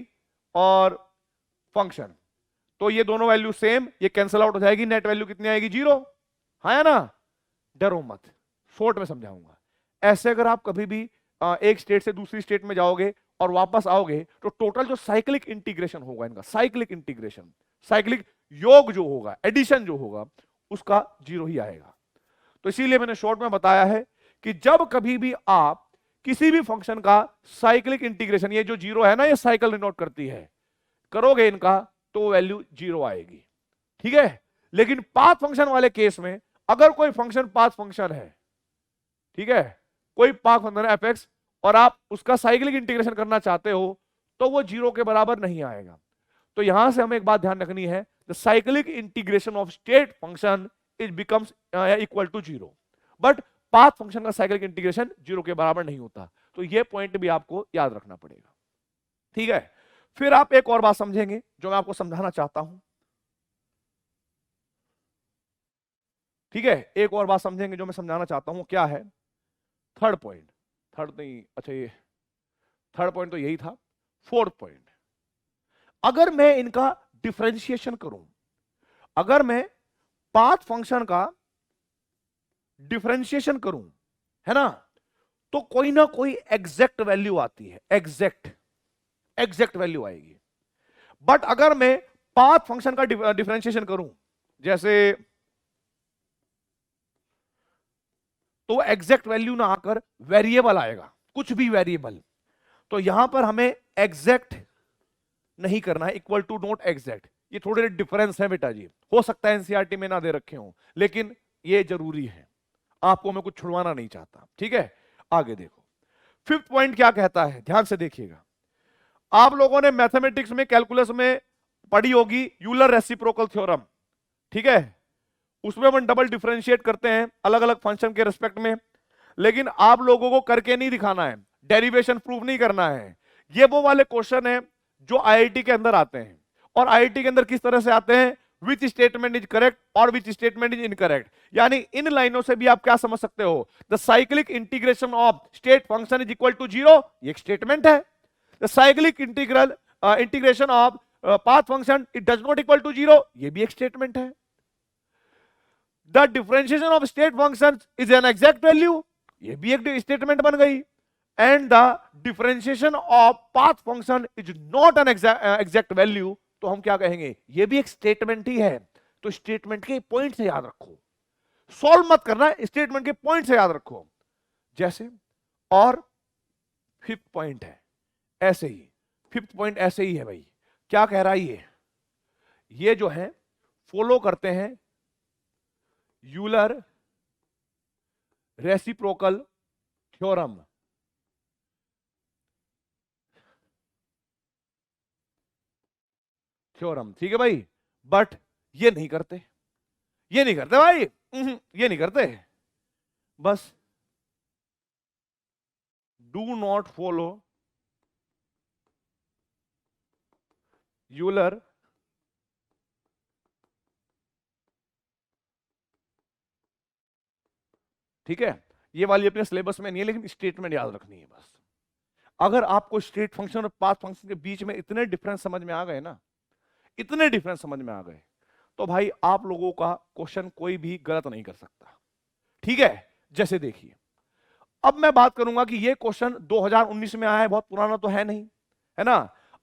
और फंक्शन, तो ये दोनों वैल्यू सेम, ये कैंसिल आउट हो जाएगी, नेट वैल्यू कितनी आएगी, 0। हाँ ना, डरो मत, शॉर्ट में समझाऊंगा। ऐसे अगर आप कभी भी एक स्टेट से दूसरी स्टेट में जाओगे और वापस आओगे तो टोटल जो साइक्लिक इंटीग्रेशन होगा इनका, साइक्लिक इंटीग्रेशन, साइक्लिक योग जो होगा, एडिशन जो होगा, उसका 0 ही आएगा। तो इसीलिए मैंने शॉर्ट में बताया है कि जब कभी भी आप किसी भी फंक्शन का साइक्लिक इंटीग्रेशन, ये जो 0 है ना, ये साइकिल डिनोट करती है, करोगे इनका तो वैल्यू 0 आएगी, ठीक है। लेकिन पाथ फंक्शन वाले केस में अगर कोई फंक्शन पाथ फंक्शन है, ठीक है, कोई पाथ फंक्शन एफ एक्स, और आप उसका साइक्लिक इंटीग्रेशन करना चाहते हो तो वो 0 के बराबर नहीं आएगा। तो यहां से हमें एक बात ध्यान रखनी है, the cyclic integration of state function is becomes equal to 0, but path function का साइक्लिक इंटीग्रेशन 0 के बराबर नहीं होता। तो ये पॉइंट भी आपको याद रखना पड़ेगा, ठीक है। फिर आप एक और बात समझेंगे जो मैं आपको समझाना चाहता हूं, ठीक है, एक और बात समझेंगे जो मैं समझाना चाहता हूं, क्या है थर्ड पॉइंट, थर्ड नहीं, अच्छा ये थर्ड पॉइंट तो यही था। फोर्थ पॉइंट, अगर मैं इनका डिफरेंशिएशन करूं, अगर मैं पाथ फंक्शन का डिफरेंशिएशन करूं, है ना, तो कोई ना कोई एग्जैक्ट वैल्यू आती है, एग्जैक्ट वैल्यू आएगी। बट अगर मैं पाथ फंक्शन का डिफरेंशिएशन करूं, जैसे, तो एग्जैक्ट वैल्यू ना आकर वेरिएबल आएगा, कुछ भी वेरिएबल। तो यहां पर हमें एग्जैक्ट नहीं करना है, इक्वल टू नॉट एग्जैक्ट, ये थोड़े डिफरेंस है बेटा जी, हो सकता है एनसीईआरटी में ना दे रखे हो, लेकिन ये जरूरी है, आपको मैं कुछ छुड़वाना नहीं चाहता, ठीक है। आगे देखो फिफ्थ पॉइंट क्या कहता है, ध्यान से देखिएगा। आप लोगों ने मैथमेटिक्स में, कैलकुलस में पढ़ी होगी यूलर रेसिप्रोकल थ्योरम, ठीक है, उसमें हम डबल डिफरेंशिएट करते हैं अलग अलग फंक्शन के रिस्पेक्ट में, लेकिन आप लोगों को करके नहीं दिखाना है, डेरिवेशन प्रूव नहीं करना है। ये वो वाले क्वेश्चन है जो आईआईटी के अंदर आते हैं, और आईआईटी के अंदर किस तरह से आते हैं, विच स्टेटमेंट इज करेक्ट और विच स्टेटमेंट इज इनकरेक्ट। यानी इन लाइनों से भी आप क्या समझ सकते हो, the cyclic integration of state function is equal to 0, ये एक स्टेटमेंट है। The cyclic integration of path function it does not equal to 0, ये भी एक स्टेटमेंट है। The differentiation of state function is an exact value, ये भी एक स्टेटमेंट बन गई। And the differentiation of path function is not an exact value, तो हम क्या कहेंगे, ये भी एक स्टेटमेंट ही है। तो स्टेटमेंट के पॉइंट से याद रखो, सॉल्व मत करना, स्टेटमेंट के पॉइंट से याद रखो। जैसे, और फिफ्थ पॉइंट है ऐसे ही, फिफ्थ पॉइंट ऐसे ही है भाई, क्या कह रहा है ये जो है फॉलो करते हैं यूलर रेसिप्रोकल थ्योरम। ठीक है भाई, बट ये नहीं करते, ये नहीं करते भाई, ये नहीं करते। बस डू नॉट फॉलो यूलर ठीक है, ये वाली अपने सिलेबस में नहीं है, लेकिन स्टेटमेंट याद रखनी है बस। अगर आपको स्टेट फंक्शन और पाथ फंक्शन के बीच में इतने डिफरेंस समझ में आ गए ना, इतने डिफरेंस समझ में आ गए, तो भाई आप लोगों का क्वेश्चन कोई भी गलत नहीं कर सकता, ठीक है। जैसे देखिए, अब मैं बात करूंगा कि ये क्वेश्चन 2019 में आया है, बहुत पुराना तो है नहीं, है ना।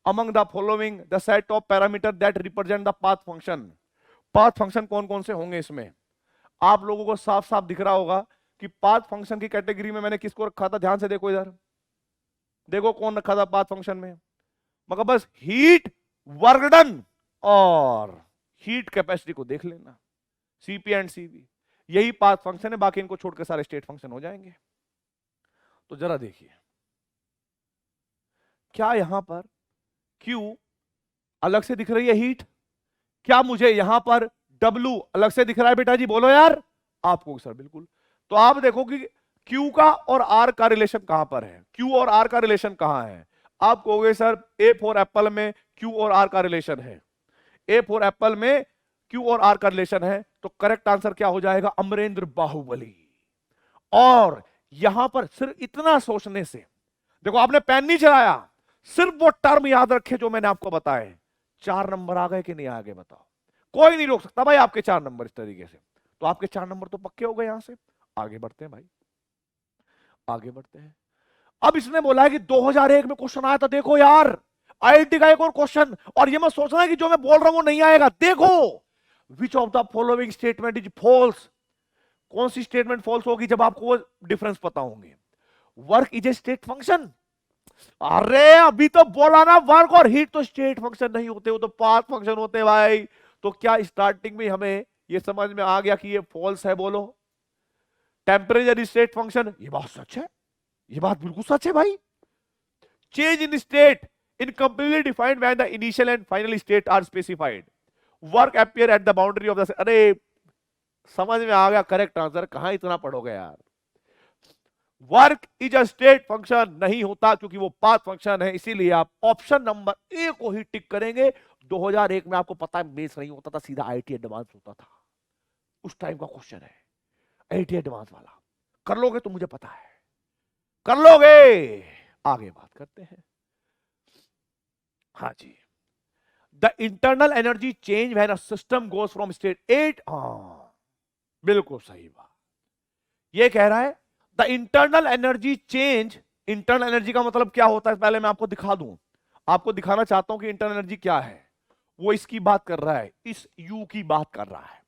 Among the following the set of parameter that represent the path function, path function कौन कौन से होंगे इसमें, आप लोगों को साफ साफ दिख रहा होगा कि पाथ फंक्शन की कैटेगरी में मैंने किसको रखा था, ध्यान से देखो इधर, देखो कौन रखा था पाथ फंक्शन में, मगर बस हीट, वर्क डन और हीट कैपेसिटी को देख लेना, सीपी एंड सीवी। यही पाथ फंक्शन है, बाकी इनको छोड़कर सारे स्टेट फंक्शन हो जाएंगे। तो जरा देखिए, क्या यहां पर Q अलग से दिख रही है हीट? क्या मुझे यहां पर W अलग से दिख रहा है बेटा जी? बोलो यार। आपको सर बिल्कुल। तो आप देखो कि Q का और R का रिलेशन कहां पर है, Q और R का रिलेशन कहां है? आप कहोगे सर A फॉर एप्पल में Q और R का रिलेशन है, A फॉर एप्पल में Q और R का रिलेशन है। तो करेक्ट आंसर क्या हो जाएगा? अमरेंद्र बाहुबली। और यहां पर सिर्फ इतना सोचने से, देखो आपने पेन नहीं चलाया, सिर्फ वो टर्म याद रखे जो मैंने आपको बताए। 4 नंबर आ गए कि नहीं आ गए बताओ? कोई नहीं रोक सकता भाई आपके 4 नंबर इस तरीके से। तो आपके 4 नंबर तो पक्के हो गए। यहां से आगे बढ़ते हैं भाई, आगे बढ़ते हैं। अब इसने बोला है कि 2001 में क्वेश्चन आया था, देखो यार आईआईटी का एक और क्वेश्चन, और ये मत सोचना कि जो मैं बोल रहा हूं वो नहीं आएगा। देखो, which of the following statement is false? कौन सी स्टेटमेंट फॉल्स होगी जब आपको वो डिफरेंस पता होंगे? Work is a state function. अरे अभी तो बोला ना, वर्क और हीट तो स्टेट फंक्शन नहीं होते, वो तो पाथ फंक्शन होते हैं भाई। तो क्या स्टार्टिंग में हमें ये समझ में आ गया कि ये फॉल्स है? बोलो, टेम्परेचर स्टेट फंक्शन, ये बात सच है, ये बात बिल्कुल सच है भाई। Change in state incompletely defined when the initial and final state are specified. Work appear at the boundary of the, अरे समझ में आ गया करेक्ट आंसर। कहां इतना पढ़ोगे यार? Work is a state function नहीं होता क्योंकि वो पाथ फंक्शन है, इसीलिए आप ऑप्शन नंबर ए को ही टिक करेंगे। 2001 में आपको पता है बेस नहीं होता था, सीधा आईटी एडवांस होता था। उस टाइम का क्वेश्चन है आईटी एडवांस वाला। कर लोगे तो मुझे पता है, कर लोगे। आगे बात करते हैं। हाँ जी, the internal energy change when a system goes from state 8, बिल्कुल सही बात। ये कह रहा है the internal energy change. Internal energy का मतलब क्या होता है पहले मैं आपको दिखा दूं। आपको दिखाना चाहता हूं कि इंटरनल एनर्जी क्या है। वो इसकी बात कर रहा है, इस यू की बात कर रहा है।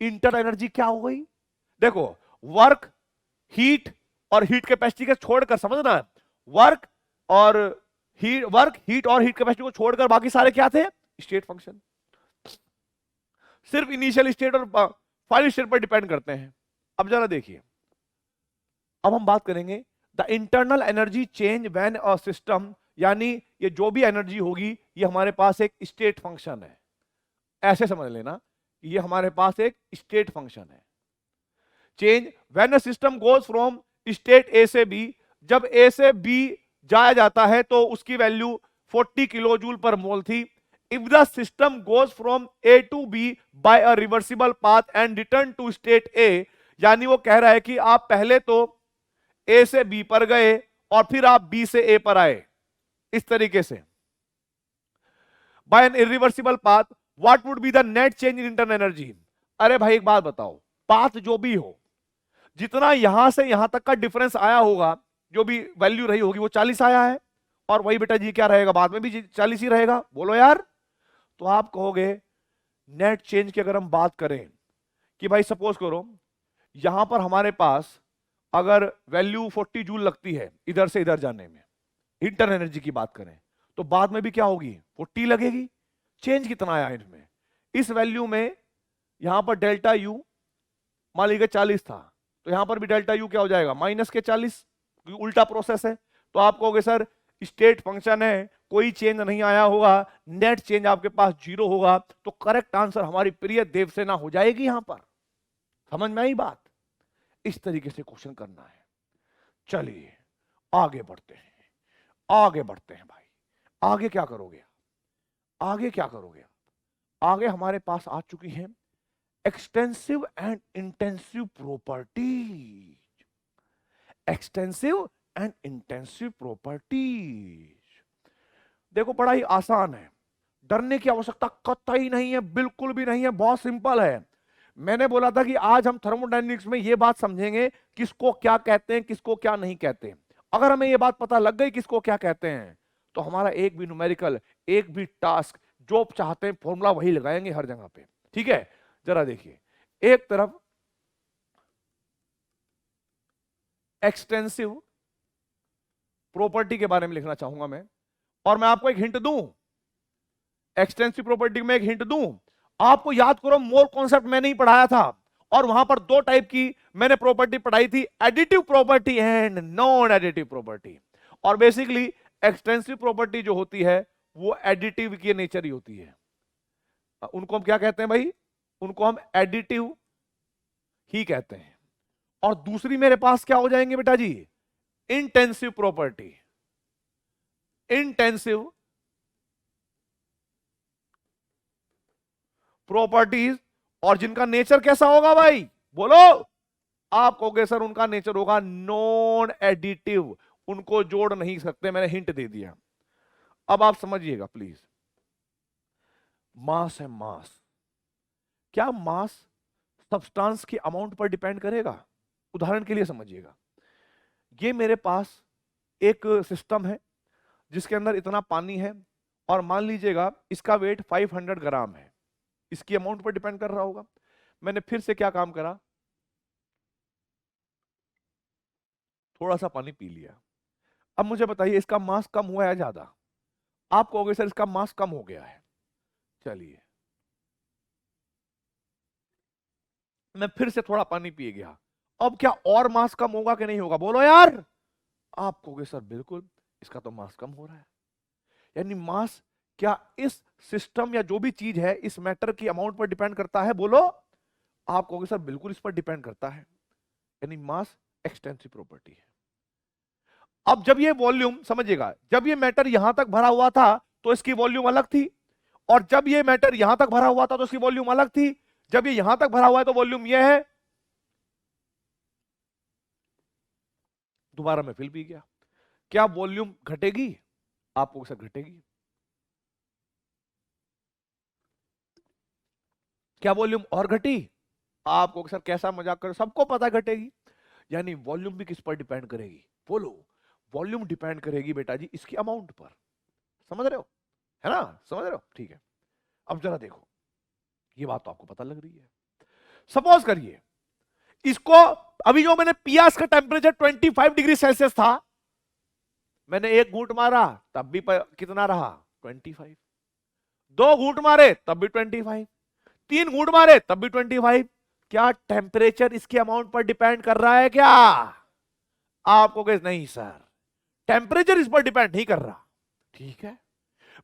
इंटरनल एनर्जी क्या हो गई? देखो, वर्क, हीट और हीट कैपेसिटी को छोड़कर, समझना, वर्क और हीट, वर्क, हीट और हीट कैपेसिटी को छोड़कर बाकी सारे क्या थे? State function. सिर्फ इनिशियल स्टेट और फाइनल स्टेट पर डिपेंड करते हैं। अब जरा देखिए, अब हम बात करेंगे the internal energy change when a system, यानी ये जो भी एनर्जी होगी ये हमारे पास एक स्टेट फंक्शन है। ऐसे समझ लेना, ये हमारे पास एक स्टेट फंक्शन है। Change when a system goes from state A से बी, जब ए से बी जाया जाता है तो उसकी वैल्यू 40 किलो जूल पर मोल थी। If the system goes from A to B by a reversible path and return to state A, यानी वो कह रहा है कि आप पहले तो ए से बी पर गए और फिर आप बी से ए पर आए, इस तरीके से by an irreversible path, what would be the net change in internal energy? अरे भाई एक बात बताओ, पाथ जो भी हो, जितना यहां से यहां तक का डिफरेंस आया होगा, जो भी वैल्यू रही होगी वो 40 आया है, और वही बेटा जी क्या रहेगा बाद में भी 40 ही रहेगा। बोलो यार। तो आप कहोगे नेट चेंज की अगर हम बात करें कि भाई सपोज करो यहां पर हमारे पास अगर वैल्यू 40 जूल लगती है इधर से इधर जाने में, इंटरनल एनर्जी की बात करें, तो बाद में भी क्या होगी? 40 लगेगी। चेंज कितना आया इनमें? इस वैल्यू में यहां पर डेल्टा यू मान लीजिए 40 था, तो यहां पर भी डेल्टा यू क्या हो जाएगा? माइनस के 40, उल्टा प्रोसेस है। तो आप कहोगे सर स्टेट फंक्शन है, कोई चेंज नहीं आया होगा, नेट चेंज आपके पास 0 होगा। तो करेक्ट आंसर हमारी प्रिय देवसेना हो जाएगी। यहां पर समझ में आई बात? इस तरीके से क्वेश्चन करना है। चलिए आगे बढ़ते हैं, आगे बढ़ते हैं भाई। आगे क्या करोगे? आगे क्या करोगे? आगे हमारे पास आ चुकी है extensive and intensive properties. Extensive and intensive properties, देखो बड़ा ही आसान है, डरने की आवश्यकता कतई नहीं है, बिल्कुल भी नहीं है, बहुत सिंपल है। मैंने बोला था कि आज हम थर्मोडायनेमिक्स में यह बात समझेंगे किसको क्या कहते हैं, किसको क्या नहीं कहते। अगर हमें यह बात पता लग गई किसको क्या कहते हैं, तो हमारा एक भी न्यूमेरिकल, एक भी टास्क, जो चाहते हैं फॉर्मूला वही लगाएंगे हर जगह पे। ठीक है, जरा देखिए, एक तरफ एक्सटेंसिव प्रॉपर्टी के बारे में लिखना चाहूंगा मैं, और मैं आपको एक हिंट दूं, एक्सटेंसिव प्रॉपर्टी में एक हिंट दूं। आपको याद करो, मोल कॉन्सेप्ट मैंने ही पढ़ाया था, और वहां पर दो टाइप की मैंने प्रॉपर्टी पढ़ाई थी, additive property and non additive property. और बेसिकली एक्सटेंसिव प्रॉपर्टी जो होती है वो एडिटिव की नेचर ही होती है। उनको हम क्या कहते हैं भाई? उनको हम एडिटिव ही कहते हैं। और दूसरी मेरे पास क्या हो जाएंगे बेटा जी? Intensive property. इंटेंसिव प्रॉपर्टीज, और जिनका नेचर कैसा होगा भाई? बोलो। आप कहोगे सर उनका नेचर होगा नॉन एडिटिव, उनको जोड़ नहीं सकते, मैंने हिंट दे दिया। अब आप समझिएगा प्लीज। मास है मास, क्या मास सब्सटेंस के अमाउंट पर डिपेंड करेगा? उदाहरण के लिए समझिएगा, ये मेरे पास एक सिस्टम है जिसके अंदर इतना पानी है, और मान लीजिएगा इसका वेट 500 ग्राम है, इसकी अमाउंट पर डिपेंड कर रहा होगा। मैंने फिर से क्या काम करा, थोड़ा सा पानी पी लिया। अब मुझे बताइए इसका मास कम हुआ है या ज्यादा? आप कहोगे सर इसका मास कम हो गया है। चलिए मैं फिर से थोड़ा पानी पी गया, अब क्या और मास कम होगा कि नहीं होगा? बोलो यार। आप कहोगे सर बिल्कुल, इसका तो मास कम हो रहा है। यानी मास क्या इस सिस्टम या जो भी चीज है इस मैटर की अमाउंट पर डिपेंड करता है? बोलो। आप कहोगे सर बिल्कुल इस पर डिपेंड करता है। यानी मास एक्सटेंसिव प्रॉपर्टी है। अब जब ये वॉल्यूम, समझिएगा, जब ये मैटर यहां तक भरा हुआ था तो इसकी वॉल्यूम अलग थी, और जब ये मैटर यहां तक भरा हुआ था तो इसकी वॉल्यूम अलग थी। जब ये यहां तक भरा हुआ है तो वॉल्यूम ये है। दोबारा मैं फिल पी गया, क्या वॉल्यूम घटेगी? आपको सर घटेगी। क्या वॉल्यूम और घटी? आपको सर कैसा मजाक करो, सबको पता घटेगी। यानी वॉल्यूम भी किस पर डिपेंड करेगी? बोलो। वॉल्यूम डिपेंड करेगी बेटा जी इसकी अमाउंट पर। समझ रहे हो? है ना? समझ रहे हो? ठीक है। अब जरा देखो, ये बात तो आपको पता लग रही है। सपोज करिए इसको, अभी जो मैंने पिया इसका टेम्परेचर 25 डिग्री सेल्सियस था, मैंने एक घूंट मारा तब भी कितना रहा? 25। दो घूंट मारे तब भी 25, तीन घूंट मारे तब भी 25। क्या टेम्परेचर इसके अमाउंट पर डिपेंड कर रहा है क्या? आपको कहे नहीं सर, टेम्परेचर इस पर डिपेंड नहीं कर रहा। ठीक है,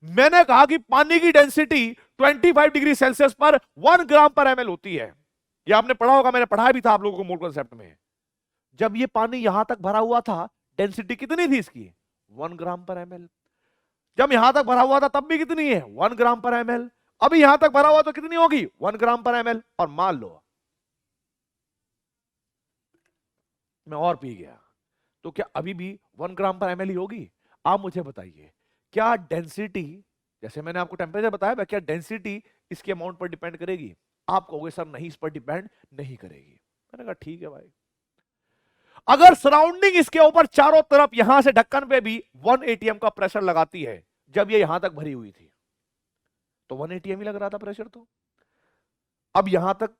मैंने कहा कि पानी की डेंसिटी 25 डिग्री सेल्सियस पर 1 ग्राम पर एमएल होती है। ये आपने पढ़ा होगा, मैंने पढ़ाया भी था आप लोगों को मोल कॉन्सेप्ट में। जब ये पानी यहां तक भरा हुआ था डेंसिटी कितनी थी इसकी? 1 ग्राम पर एमएल। जब यहां तक भरा हुआ था तब भी कितनी है? 1 ग्राम पर एमएल। अभी यहां तक भरा हुआ तो कितनी होगी? 1 ग्राम पर एमएल। और मान लो मैं और पी गया तो क्या अभी भी 1 ग्राम पर एमएल ही होगी? आप मुझे बताइए, क्या डेंसिटी, जैसे मैंने आपको टेम्परेचर बताया, क्या डेंसिटी इसके अमाउंट पर डिपेंड करेगी? आप कहोगे सर नहीं, इस पर डिपेंड नहीं करेगी। मैंने कहा ठीक है भाई। अगर सराउंडिंग इसके ऊपर चारों तरफ यहां से ढक्कन पे भी 1 एटीएम का प्रेशर लगाती है, जब ये यहां तक भरी हुई थी तो 1 एटीएम ही लग रहा था प्रेशर, तो अब यहां तक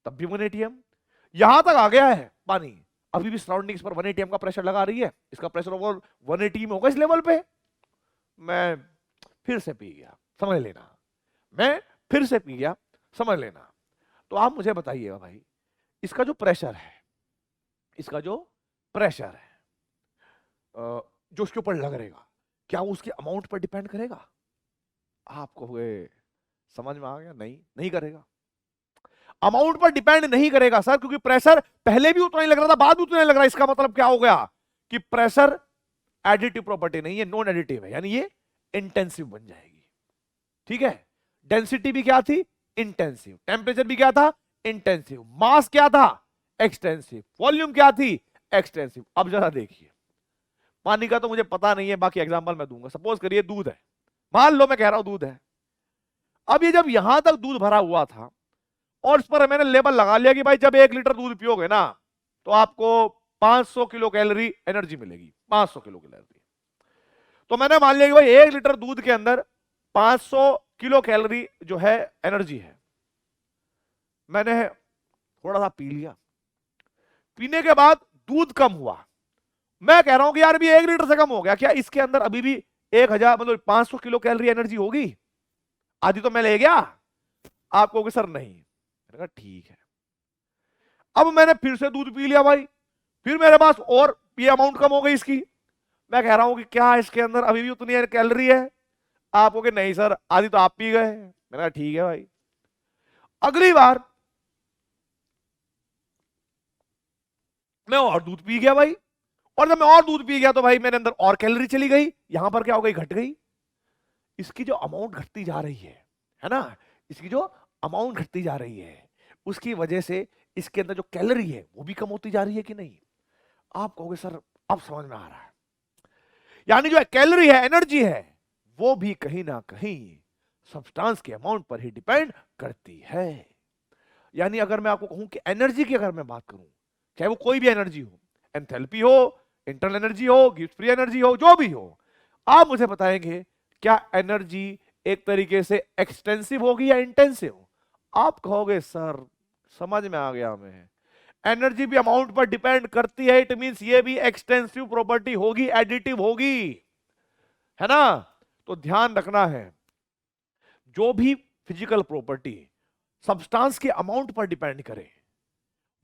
तब भी 1 एटीएम, यहां तक आ गया है पानी, अभी भी सराउंडिंग पर 1 एटीएम का प्रेशर लगा रही है। इसका प्रेशर ओवर 1 एटीएम होगा इस लेवल पे। मैं फिर से पी गया, समझ लेना, मैं फिर से पी गया, समझ लेना। तो आप मुझे बताइएगा भाई, इसका जो प्रेशर है, इसका जो प्रेशर है जो उसके ऊपर लग रहेगा, क्या वो उसके अमाउंट पर डिपेंड करेगा? आपको समझ में आ गया? नहीं, नहीं करेगा। अमाउंट पर डिपेंड नहीं करेगा सर, क्योंकि प्रेशर पहले भी उतना ही लग रहा था, बाद भी उतना ही लग रहा है। इसका मतलब क्या हो गया कि प्रेशर एडिटिव प्रॉपर्टी नहीं है, नॉन एडिटिव है, यानी ये इंटेंसिव बन जाएगी। ठीक है, डेंसिटी भी क्या थी? इंटेंसिव। टेम्परेचर भी क्या था? इंटेंसिव। मास क्या था? एक्सटेंसिव। वॉल्यूम क्या थी? एक्सटेंसिव। अब जरा देखिए, पानी का तो मुझे पता नहीं है, बाकी एग्जांपल मैं दूंगा। सपोज करिए दूध है, मान लो मैं कह रहा हूं दूध है। अब ये जब यहां तक दूध भरा हुआ था और इस पर मैंने लेबल लगा लिया कि भाई जब 1 लीटर दूध पियोगे ना तो आपको 500 किलो कैलोरी एनर्जी मिलेगी, 500 किलो कैलोरी। तो मैंने मान लिया कि भाई 1 लीटर दूध के अंदर 500 किलो कैलोरी जो है एनर्जी है। मैंने थोड़ा सा पी लिया, पीने के बाद दूध कम हुआ। मैं कह रहा हूं कि यार भी 1 लीटर से कम हो गया, क्या इसके अंदर अभी भी 1000 मतलब 500 किलो कैलोरी एनर्जी होगी? आधी तो मैं ले गया। आप कहोगे सर नहीं। मैंने कहा ठीक है, अब मैंने फिर से दूध पी लिया भाई, फिर मेरे पास और ये अमाउंट कम हो गई इसकी। मैं कह रहा हूं कि क्या इसके अंदर अभी भी उतनी कैलोरी है? आप कहोगे नहीं सर, आधी तो आप पी गए। मैंने कहा ठीक है भाई। अगली बार मैं और दूध पी गया भाई, और जब मैं और दूध पी गया तो भाई मेरे अंदर और कैलोरी चली गई। यहां पर क्या हो गई, घट गई। इसकी जो अमाउंट घटती जा रही है ना, इसकी जो अमाउंट घटती जा रही है, उसकी वजह से इसके अंदर जो कैलोरी है वो भी कम होती जा रही है कि नहीं? आप कहोगे सर अब समझ में आ रहा है। यानी जो कैलोरी है, एनर्जी है, वो भी कहीं ना कहीं सब्सटेंस के अमाउंट पर ही डिपेंड करती है। यानी अगर मैं आपको कहूं कि एनर्जी की अगर मैं बात करूं, चाहे वो कोई भी एनर्जी हो, एंथैल्पी हो, इंटरनल एनर्जी हो, गिब्स फ्री एनर्जी हो, जो भी हो, आप मुझे बताएंगे क्या एनर्जी एक तरीके से एक्सटेंसिव होगी या इंटेंसिव? आप कहोगे सर समझ में आ गया हमें, एनर्जी भी अमाउंट पर डिपेंड करती है, इट मींस ये भी एक्सटेंसिव प्रॉपर्टी होगी, एडिटिव होगी, है ना? तो ध्यान रखना है, जो भी फिजिकल प्रॉपर्टी सब्सटेंस के अमाउंट पर डिपेंड करे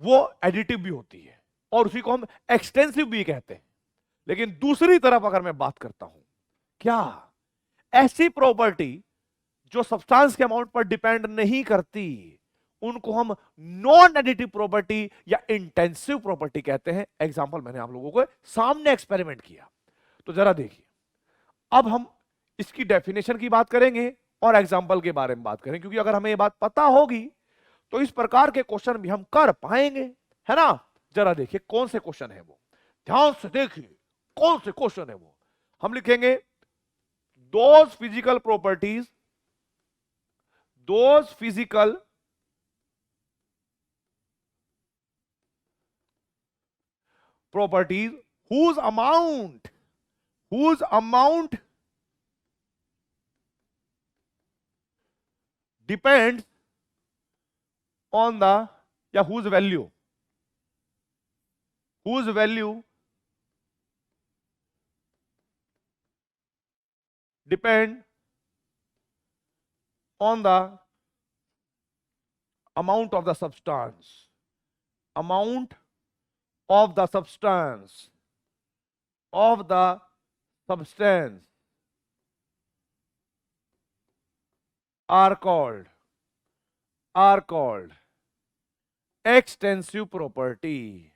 वो एडिटिव भी होती है, और उसी को हम एक्सटेंसिव भी कहते हैं। लेकिन दूसरी तरफ अगर मैं बात करता हूं, क्या ऐसी प्रॉपर्टी जो सब्सटेंस के अमाउंट पर डिपेंड नहीं करती, उनको हम नॉन एडिटिव प्रॉपर्टी या इंटेंसिव प्रॉपर्टी कहते हैं। एग्जांपल मैंने आप लोगों को सामने एक्सपेरिमेंट किया, तो जरा देखिए। अब हम इसकी डेफिनेशन की बात करेंगे और एग्जांपल के बारे में बात करेंगे, क्योंकि अगर हमें ये बात पता होगी तो इस प्रकार के क्वेश्चन भी हम कर पाएंगे, है ना? जरा देखिए कौन से क्वेश्चन है वो, ध्यान से देखिए कौन से क्वेश्चन है वो। हम लिखेंगे those physical properties whose amount depends on the, या whose value depend on the amount of the substance are called extensive property.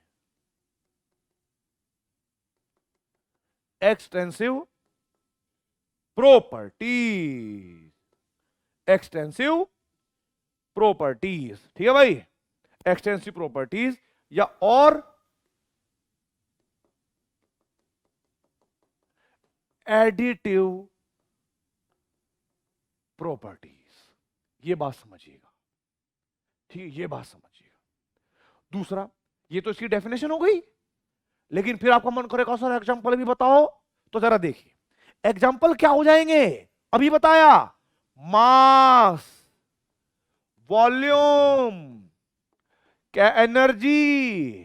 Extensive properties, ठीक है भाई? एक्सटेंसिव प्रॉपर्टीज या और एडिटिव प्रॉपर्टीज, ये बात समझिएगा, ठीक है? ये बात समझिएगा। दूसरा, ये तो इसकी डेफिनेशन हो गई, लेकिन फिर आपका मन करेगा सर एग्जांपल भी बताओ, तो जरा देखिए एग्जांपल क्या हो जाएंगे। अभी बताया, मास, वॉल्यूम, क्या एनर्जी,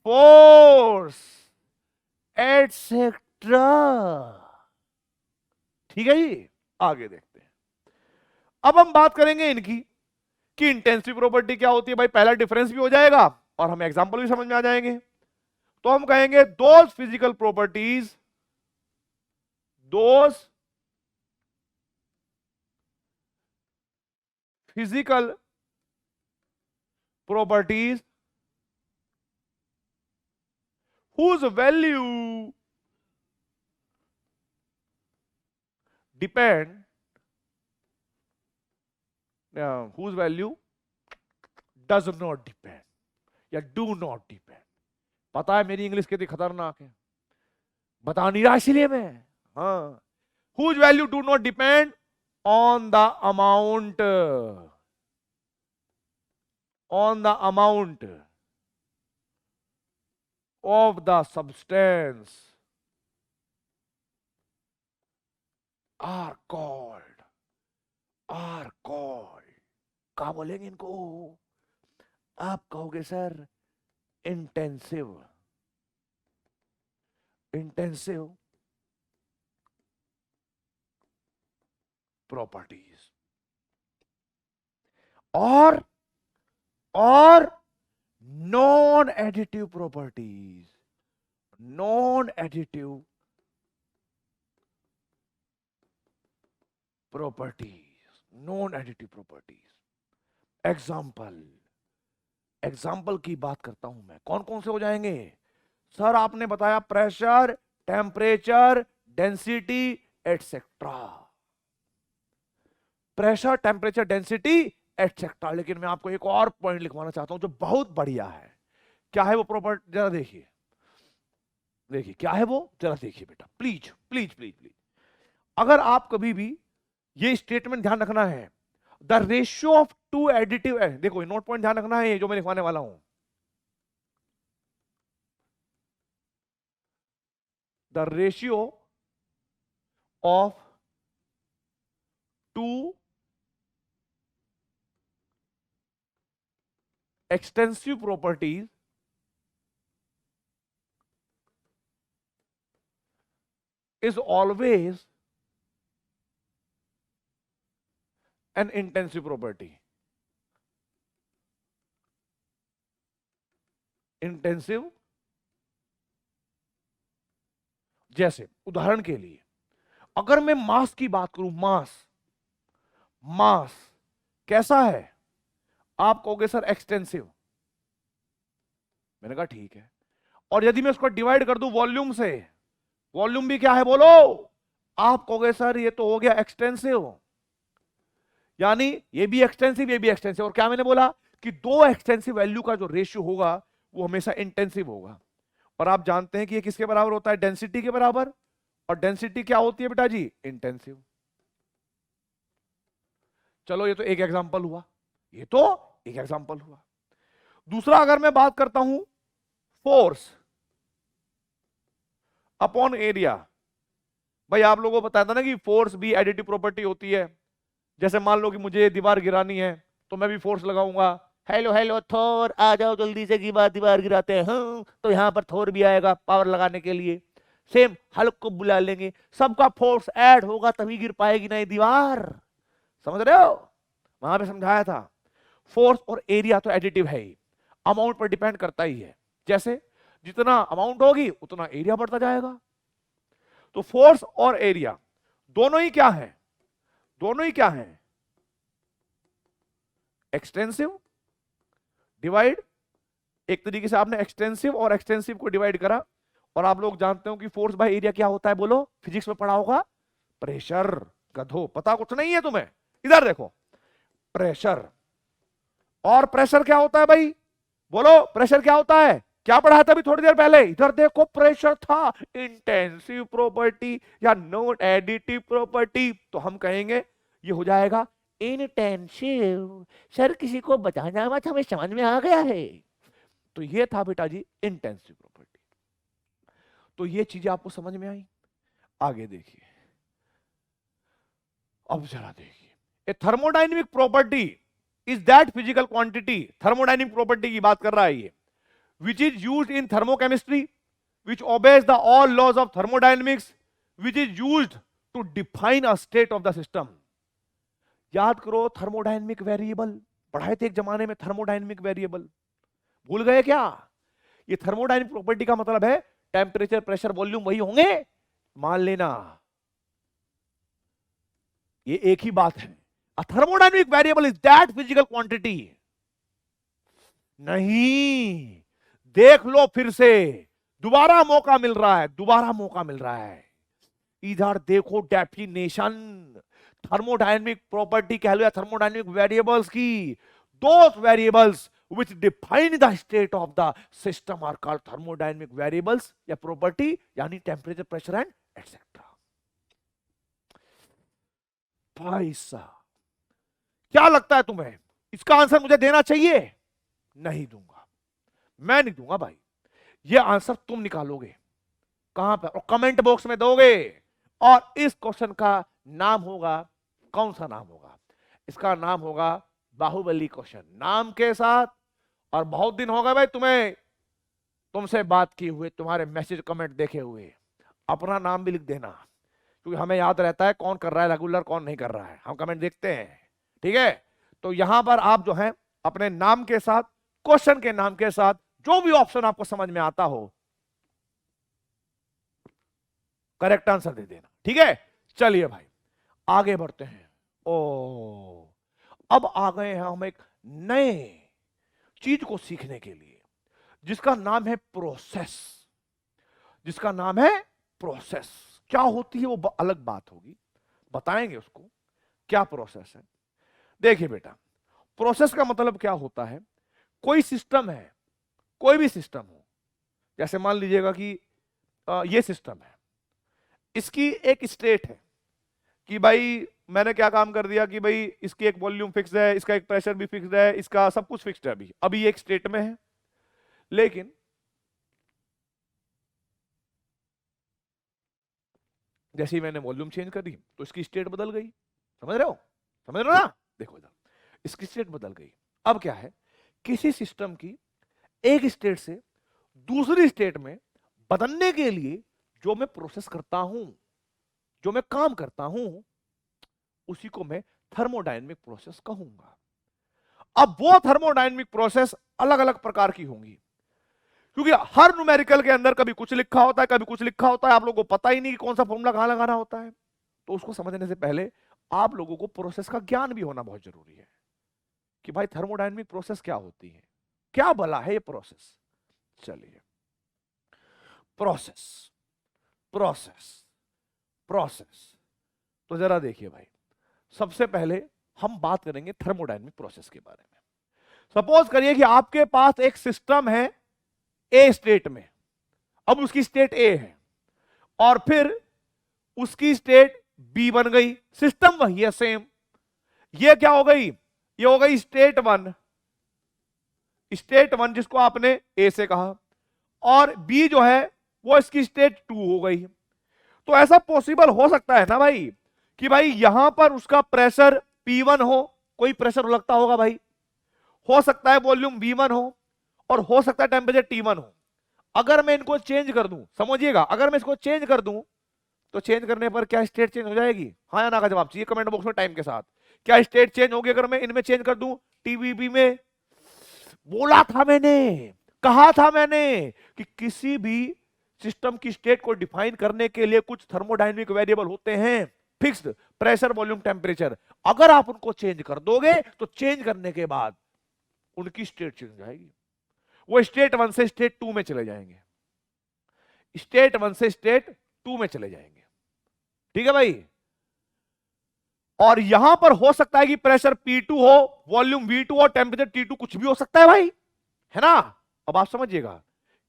फोर्स, एटसेट्रा, ठीक है जी? आगे देखते हैं। अब हम बात करेंगे इनकी कि इंटेंसिव प्रॉपर्टी क्या होती है। भाई पहला डिफरेंस भी हो जाएगा और हमें एग्जांपल भी समझ में आ जाएंगे। तो हम कहेंगे those physical properties whose value depend whose value does not depend या do not depend। पता है मेरी इंग्लिश कितनी खतरनाक है, बता नहीं रहा इसलिए मैं, हाँ। whose value do not depend on the amount of the substance are called क्या बोलेंगे इनको? आप कहोगे सर इंटेंसिव प्रॉपर्टीज। और non additive properties, non additive properties, non additive properties. Example की बात करता हूं मैं, कौन कौन से हो जाएंगे सर? आपने बताया pressure, temperature, density etcetera. Pressure, temperature, density etcetera. लेकिन मैं आपको एक और पॉइंट लिखवाना चाहता हूं जो बहुत बढ़िया है। क्या है वो प्रॉपर्टी? जरा देखिए, देखिए क्या है वो, जरा देखिए बेटा, प्लीज प्लीज प्लीज प्लीज। अगर आप कभी भी ये स्टेटमेंट ध्यान रखना है, the ratio of two additive, देखो नोट पॉइंट ध्यान रखना है जो मैं लिखवाने वाला हूं। The ratio of two extensive properties is always an intensive property. Intensive, जैसे उदाहरण के लिए अगर मैं मास की बात करूं, मास, मास कैसा है? आप कहोगे सर एक्सटेंसिव। मैंने कहा ठीक है। और यदि मैं उसको डिवाइड कर दूं वॉल्यूम से, वॉल्यूम भी क्या है बोलो? आप कहोगे सर ये तो हो गया एक्सटेंसिव। यानी ये भी एक्सटेंसिव, ये भी एक्सटेंसिव। और क्या मैंने बोला कि दो एक्सटेंसिव वैल्यू का जो रेशियो होगा वो हमेशा इंटेंसिव होगा। और आप जानते हैं कि ये किसके बराबर होता है? डेंसिटी के बराबर। और डेंसिटी क्या होती है बेटा जी? इंटेंसिव। चलो ये तो एक एग्जांपल हुआ, ये तो एक एग्जांपल हुआ। दूसरा अगर मैं बात करता हूं फोर्स अपॉन एरिया। भाई आप लोगों को बताया था ना कि फोर्स भी एडिटिव प्रॉपर्टी होती है। जैसे मान लो कि मुझे दीवार गिरानी है तो मैं भी फोर्स लगाऊंगा। हेलो हेलो थोर, आ जाओ जल्दी से, दीवार गिराते हैं। हाँ, तो यहां पर थोर भी आएगा पावर लगाने के लिए। सेम हल्क को बुला लेंगे, सबका फोर्स ऐड होगा तभी गिर पाएगी ना ये दीवार। समझ रहे हो? वहां पे समझाया था। फोर्स और एरिया तो एडिटिव है ही, अमाउंट पर डिपेंड करता ही है। जैसे जितना अमाउंट होगी उतना एरिया बढ़ता जाएगा। तो फोर्स और एरिया दोनों ही क्या है? दोनों ही क्या है? Extensive divide. एक तरीके से आपने एक्सटेंसिव और एक्सटेंसिव को डिवाइड करा। और आप लोग जानते हो कि फोर्स बाय एरिया क्या होता है बोलो? फिजिक्स में पढ़ा होगा, प्रेशर। गधो, पता कुछ नहीं है तुम्हें? इधर देखो, प्रेशर और प्रेशर क्या होता है भाई? बोलो प्रेशर क्या होता है? क्या पढ़ा था अभी थोड़ी देर पहले? इधर देखो, प्रेशर था इंटेंसिव प्रॉपर्टी या नॉन एडिटिव प्रॉपर्टी। तो हम कहेंगे ये हो जाएगा इंटेंसिव। सर किसी को बताना मत, हमें समझ में आ गया है। तो ये था बेटा जी इंटेंसिव प्रॉपर्टी। तो ये चीजें आपको समझ में आई। आगे देखिए, अब जरा देखिए, a thermodynamic property is that physical quantity. Thermodynamic property की बात कर रहा है ये, which is used in thermochemistry, which obeys the all laws of thermodynamics, which is used to define a state of the system. याद करो, thermodynamic variable पढ़ाए थे एक जमाने में। थर्मोडायनेमिक वेरिएबल भूल गए क्या? ये थर्मोडायनेमिक प्रॉपर्टी का मतलब है टेम्परेचर, प्रेशर, वॉल्यूम वही होंगे, मान लेना। ये एक ही बात है। A thermodynamic variable is that physical quantity. नहीं, देख लो फिर से, दोबारा मौका मिल रहा है, दोबारा मौका मिल रहा है। इधर देखो डेफिनेशन थर्मोडायनेमिक प्रॉपर्टी कह लो या थर्मोडायनेमिक वेरिएबल्स की। दोस variables which define the state of the system are called thermodynamic variables या प्रॉपर्टी, यानी टेम्परेचर, प्रेशर एंड एटसेट्रा। भाई साहब, क्या लगता है तुम्हें इसका आंसर मुझे देना चाहिए? नहीं दूंगा, मैं नहीं दूंगा भाई। ये आंसर तुम निकालोगे कहां पर? और कमेंट बॉक्स में दोगे। और इस क्वेश्चन का नाम होगा, कौन सा नाम होगा? इसका नाम होगा बाहुबली क्वेश्चन नाम के साथ। और बहुत दिन हो गए भाई तुम्हें, तुमसे बात किए हुए, तुम्हारे मैसेज कमेंट देखे हुए। अपना नाम भी लिख देना, क्योंकि हमें याद रहता है कौन कर रहा है रेगुलर, कौन नहीं कर रहा है। हम कमेंट देखते हैं, ठीक है? तो यहां पर आप जो है अपने नाम के साथ क्वेश्चन के नाम के साथ जो भी ऑप्शन आपको समझ में आता हो करेक्ट आंसर दे देना, ठीक है। चलिए भाई आगे बढ़ते हैं। ओ अब आ गए हैं हम एक नए चीज को सीखने के लिए जिसका नाम है प्रोसेस। जिसका नाम है प्रोसेस। क्या होती है वो अलग बात होगी, बताएंगे उसको क्या प्रोसेस है। देखिए बेटा, प्रोसेस का मतलब क्या होता है, कोई सिस्टम है, कोई भी सिस्टम हो, जैसे मान लीजिएगा कि ये सिस्टम है, इसकी एक स्टेट है कि भाई मैंने क्या काम कर दिया कि भाई इसकी एक वॉल्यूम फिक्स है, इसका एक प्रेशर भी फिक्स है, इसका सब कुछ फिक्स्ड है, अभी एक स्टेट में है। लेकिन जैसे ही मैंने वॉल्यूम चेंज कर दी तो इसकी स्टेट बदल गई। समझ रहे हो, समझ रहे हो ना। देखो इधर इसकी स्टेट बदल गई। अब क्या है, किसी सिस्टम की एक स्टेट से दूसरी स्टेट में बदलने के लिए जो मैं प्रोसेस करता हूं, जो मैं काम करता हूं, उसी को मैं थर्मोडायनेमिक प्रोसेस कहूंगा। अब वो थर्मोडायनेमिक प्रोसेस अलग अलग प्रकार की होंगी, क्योंकि हर न्यूमेरिकल के अंदर कभी कुछ लिखा होता है, कभी कुछ लिखा होता है, आप लोगों को पता ही नहीं कि कौन सा फॉर्मूला कहां लगाना होता है। तो उसको समझने से पहले आप लोगों को प्रोसेस का ज्ञान भी होना बहुत जरूरी है कि भाई थर्मोडायनेमिक प्रोसेस क्या होती है, क्या भला है ये प्रोसेस। चलिए, प्रोसेस प्रोसेस प्रोसेस तो जरा देखिए भाई, सबसे पहले हम बात करेंगे थर्मोडायनेमिक प्रोसेस के बारे में। सपोज करिए कि आपके पास एक सिस्टम है ए स्टेट में, अब उसकी स्टेट ए है और फिर उसकी स्टेट बी बन गई, सिस्टम वही है सेम। ये क्या हो गई, ये हो गई स्टेट वन, स्टेट वन जिसको आपने ए से कहा, और बी जो है वो इसकी स्टेट टू हो गई। तो ऐसा पॉसिबल हो सकता है ना भाई कि भाई यहां पर उसका प्रेशर P1 हो, कोई प्रेशर लगता होगा भाई, हो सकता है वॉल्यूम V1 हो, और हो सकता है टेम्परेचर T1 हो। अगर मैं इनको चेंज कर दूं, समझिएगा, अगर मैं इसको चेंज कर दूं तो चेंज करने पर क्या स्टेट चेंज हो जाएगी, हाँ या ना का जवाब चाहिए कमेंट बॉक्स में टाइम के साथ। क्या स्टेट चेंज होगी अगर मैं इनमें चेंज कर दूं, टीवीबी में? बोला था मैंने, कहा था मैंने कि किसी भी सिस्टम की स्टेट को डिफाइन करने के लिए कुछ थर्मोडायनेमिक वेरिएबल होते हैं, फिक्स्ड, प्रेशर, वॉल्यूम, टेम्परेचर। अगर आप उनको चेंज कर दोगे तो चेंज करने के बाद उनकी स्टेट चेंज हो जाएगी, वो स्टेट वन से स्टेट टू में चले जाएंगे, स्टेट वन से स्टेट टू में चले जाएंगे, ठीक है भाई। और यहां पर हो सकता है कि प्रेशर P2 हो, वॉल्यूम V2 और टेम्परेचर T2, कुछ भी हो सकता है भाई, है ना। अब आप समझिएगा,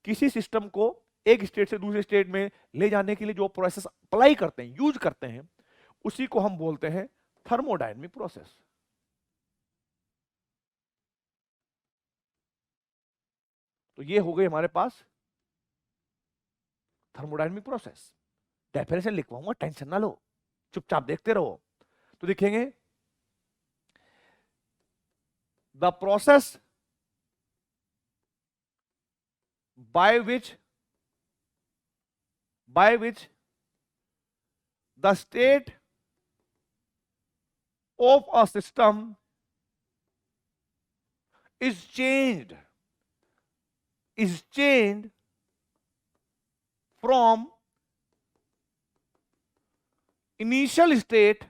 किसी सिस्टम को एक स्टेट से दूसरे स्टेट में ले जाने के लिए जो प्रोसेस अप्लाई करते हैं, यूज करते हैं, उसी को हम बोलते हैं थर्मोडायनेमिक प्रोसेस। तो ये हो गई हमारे पास थर्मोडायनेमिक प्रोसेस। डेफिनेशन लिखवाऊंगा, टेंशन ना लो, चुपचाप देखते रहो। तो देखेंगे, the process by which the state of a system is changed from initial state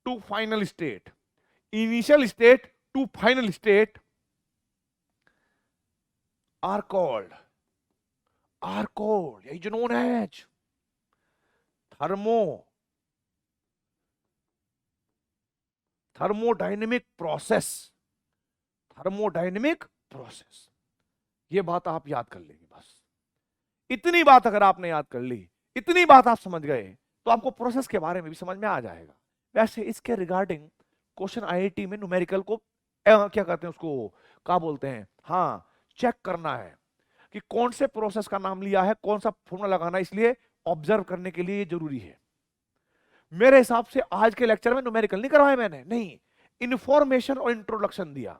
to final state, initial state to final state are called known as thermodynamic process। ये बात आप याद कर लेंगे, बस इतनी बात अगर आपने याद कर ली, इतनी बात आप समझ गए, तो आपको प्रोसेस के बारे में भी समझ में आ जाएगा। वैसे इसके रिगार्डिंग क्वेश्चन आईआईटी में न्यूमेरिकल को क्या कहते हैं, उसको क्या बोलते हैं, हाँ, चेक करना है कि कौन से प्रोसेस का नाम लिया है, कौन सा फॉर्मूला लगाना है, इसलिए ऑब्जर्व करने के लिए ये जरूरी है। मेरे हिसाब से आज के लेक्चर में न्यूमेरिकल नहीं करवाए मैंने, नहीं, इंफॉर्मेशन और इंट्रोडक्शन दिया।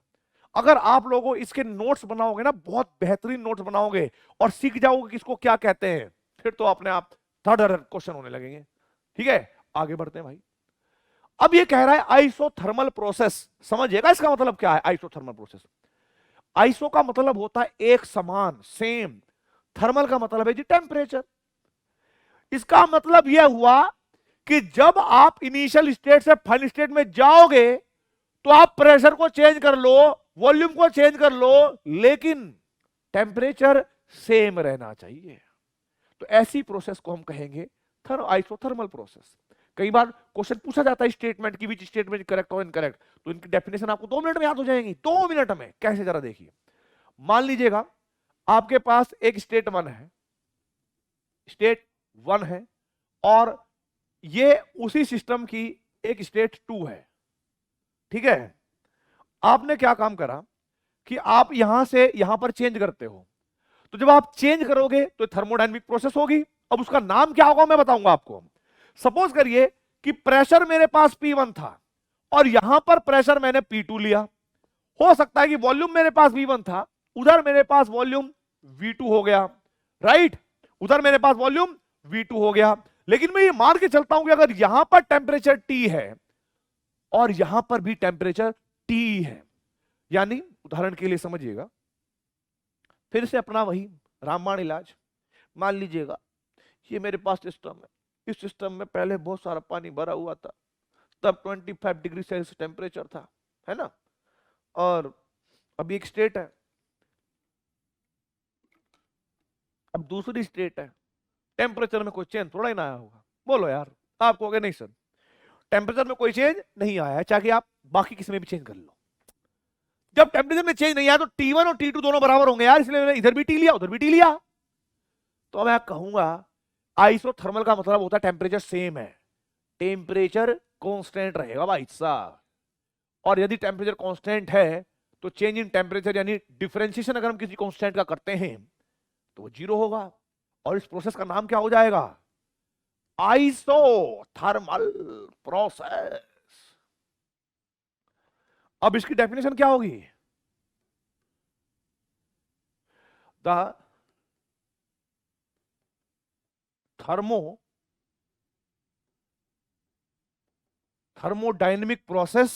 अगर आप लोगों इसके नोट्स बनाओगे ना, बहुत बेहतरीन नोट्स बनाओगे और सीख जाओगे कि इसको क्या कहते हैं, फिर तो अपने आप थर्ड क्वेश्चन होने लगेंगे। ठीक है, आगे बढ़ते हैं भाई। अब ये कह रहा है आइसोथर्मल प्रोसेस, समझिएगा इसका मतलब क्या है आइसोथर्मल प्रोसेस। आइसो का मतलब होता है एक समान, सेम। थर्मल का मतलब है जी टेम्परेचर। इसका मतलब यह हुआ कि जब आप इनिशियल स्टेट से फाइनल स्टेट में जाओगे तो आप प्रेशर को चेंज कर लो, वॉल्यूम को चेंज कर लो, लेकिन टेम्परेचर सेम रहना चाहिए। तो ऐसी प्रोसेस को हम कहेंगे आइसोथर्मल प्रोसेस। कई बार क्वेश्चन पूछा जाता है स्टेटमेंट की, विच स्टेटमेंट करेक्ट और इनकरेक्ट, तो इनकी डेफिनेशन आपको 2 मिनट में याद हो जाएंगी। 2 मिनट में कैसे, जरा देखिए। मान लीजिएगा आपके पास एक स्टेट 1 है, स्टेट 1 है, और ये उसी सिस्टम की एक स्टेट 2 है, ठीक है। आपने क्या काम करा कि आप यहां से यहां पर चेंज करते हो, तो जब आप चेंज करोगे तो थर्मोडायनेमिक प्रोसेस होगी। अब उसका नाम क्या होगा मैं बताऊंगा आपको। सपोज करिए कि प्रेशर मेरे पास P1 था और यहां पर प्रेशर मैंने P2 लिया। हो सकता है कि वॉल्यूम मेरे पास V1 था, उधर मेरे पास वॉल्यूम V2 हो गया, राइट। उधर मेरे पास वॉल्यूम V2 हो गया, लेकिन मैं ये मान के चलता हूं कि अगर यहां पर टेम्परेचर T है और यहां पर भी टेम्परेचर T है, यानी उदाहरण के लिए समझिएगा, फिर से अपना वही रामबाण इलाज। मान लीजिएगा ये मेरे पास सिस्टम है, इस सिस्टम में पहले बहुत सारा पानी भरा हुआ था, तब 25 डिग्री सेल्सियस टेम्परेचर था, है ना। और अभी एक स्टेट है, अब दूसरी स्टेट है, टेम्परेचर में कोई चेंज थोड़ा ही ना आया होगा। बोलो यार, आप कहोगे नहीं सर टेम्परेचर में कोई चेंज नहीं आया है, चाहे आप बाकी किसी में भी चेंज कर लो। जब टेम्परेचर में चेंज नहीं आया तो T1 और T2 दोनों बराबर होंगे यार, इसलिए मैंने इधर भी T लिया उधर भी T लिया। तो मैं कहूंगा आइसोथर्मल का मतलब होता है टेम्परेचर सेम है, टेम्परेचर कांस्टेंट रहेगा भाई साहब। और यदि टेम्परेचर कांस्टेंट है तो चेंज इन टेम्परेचर यानी डिफरेंशिएशन अगर हम किसी कांस्टेंट का करते हैं तो वो 0 होगा, और इस प्रोसेस का नाम क्या हो जाएगा, आइसोथर्मल प्रोसेस। अब इसकी डेफिनेशन क्या होगी, the thermodynamic process,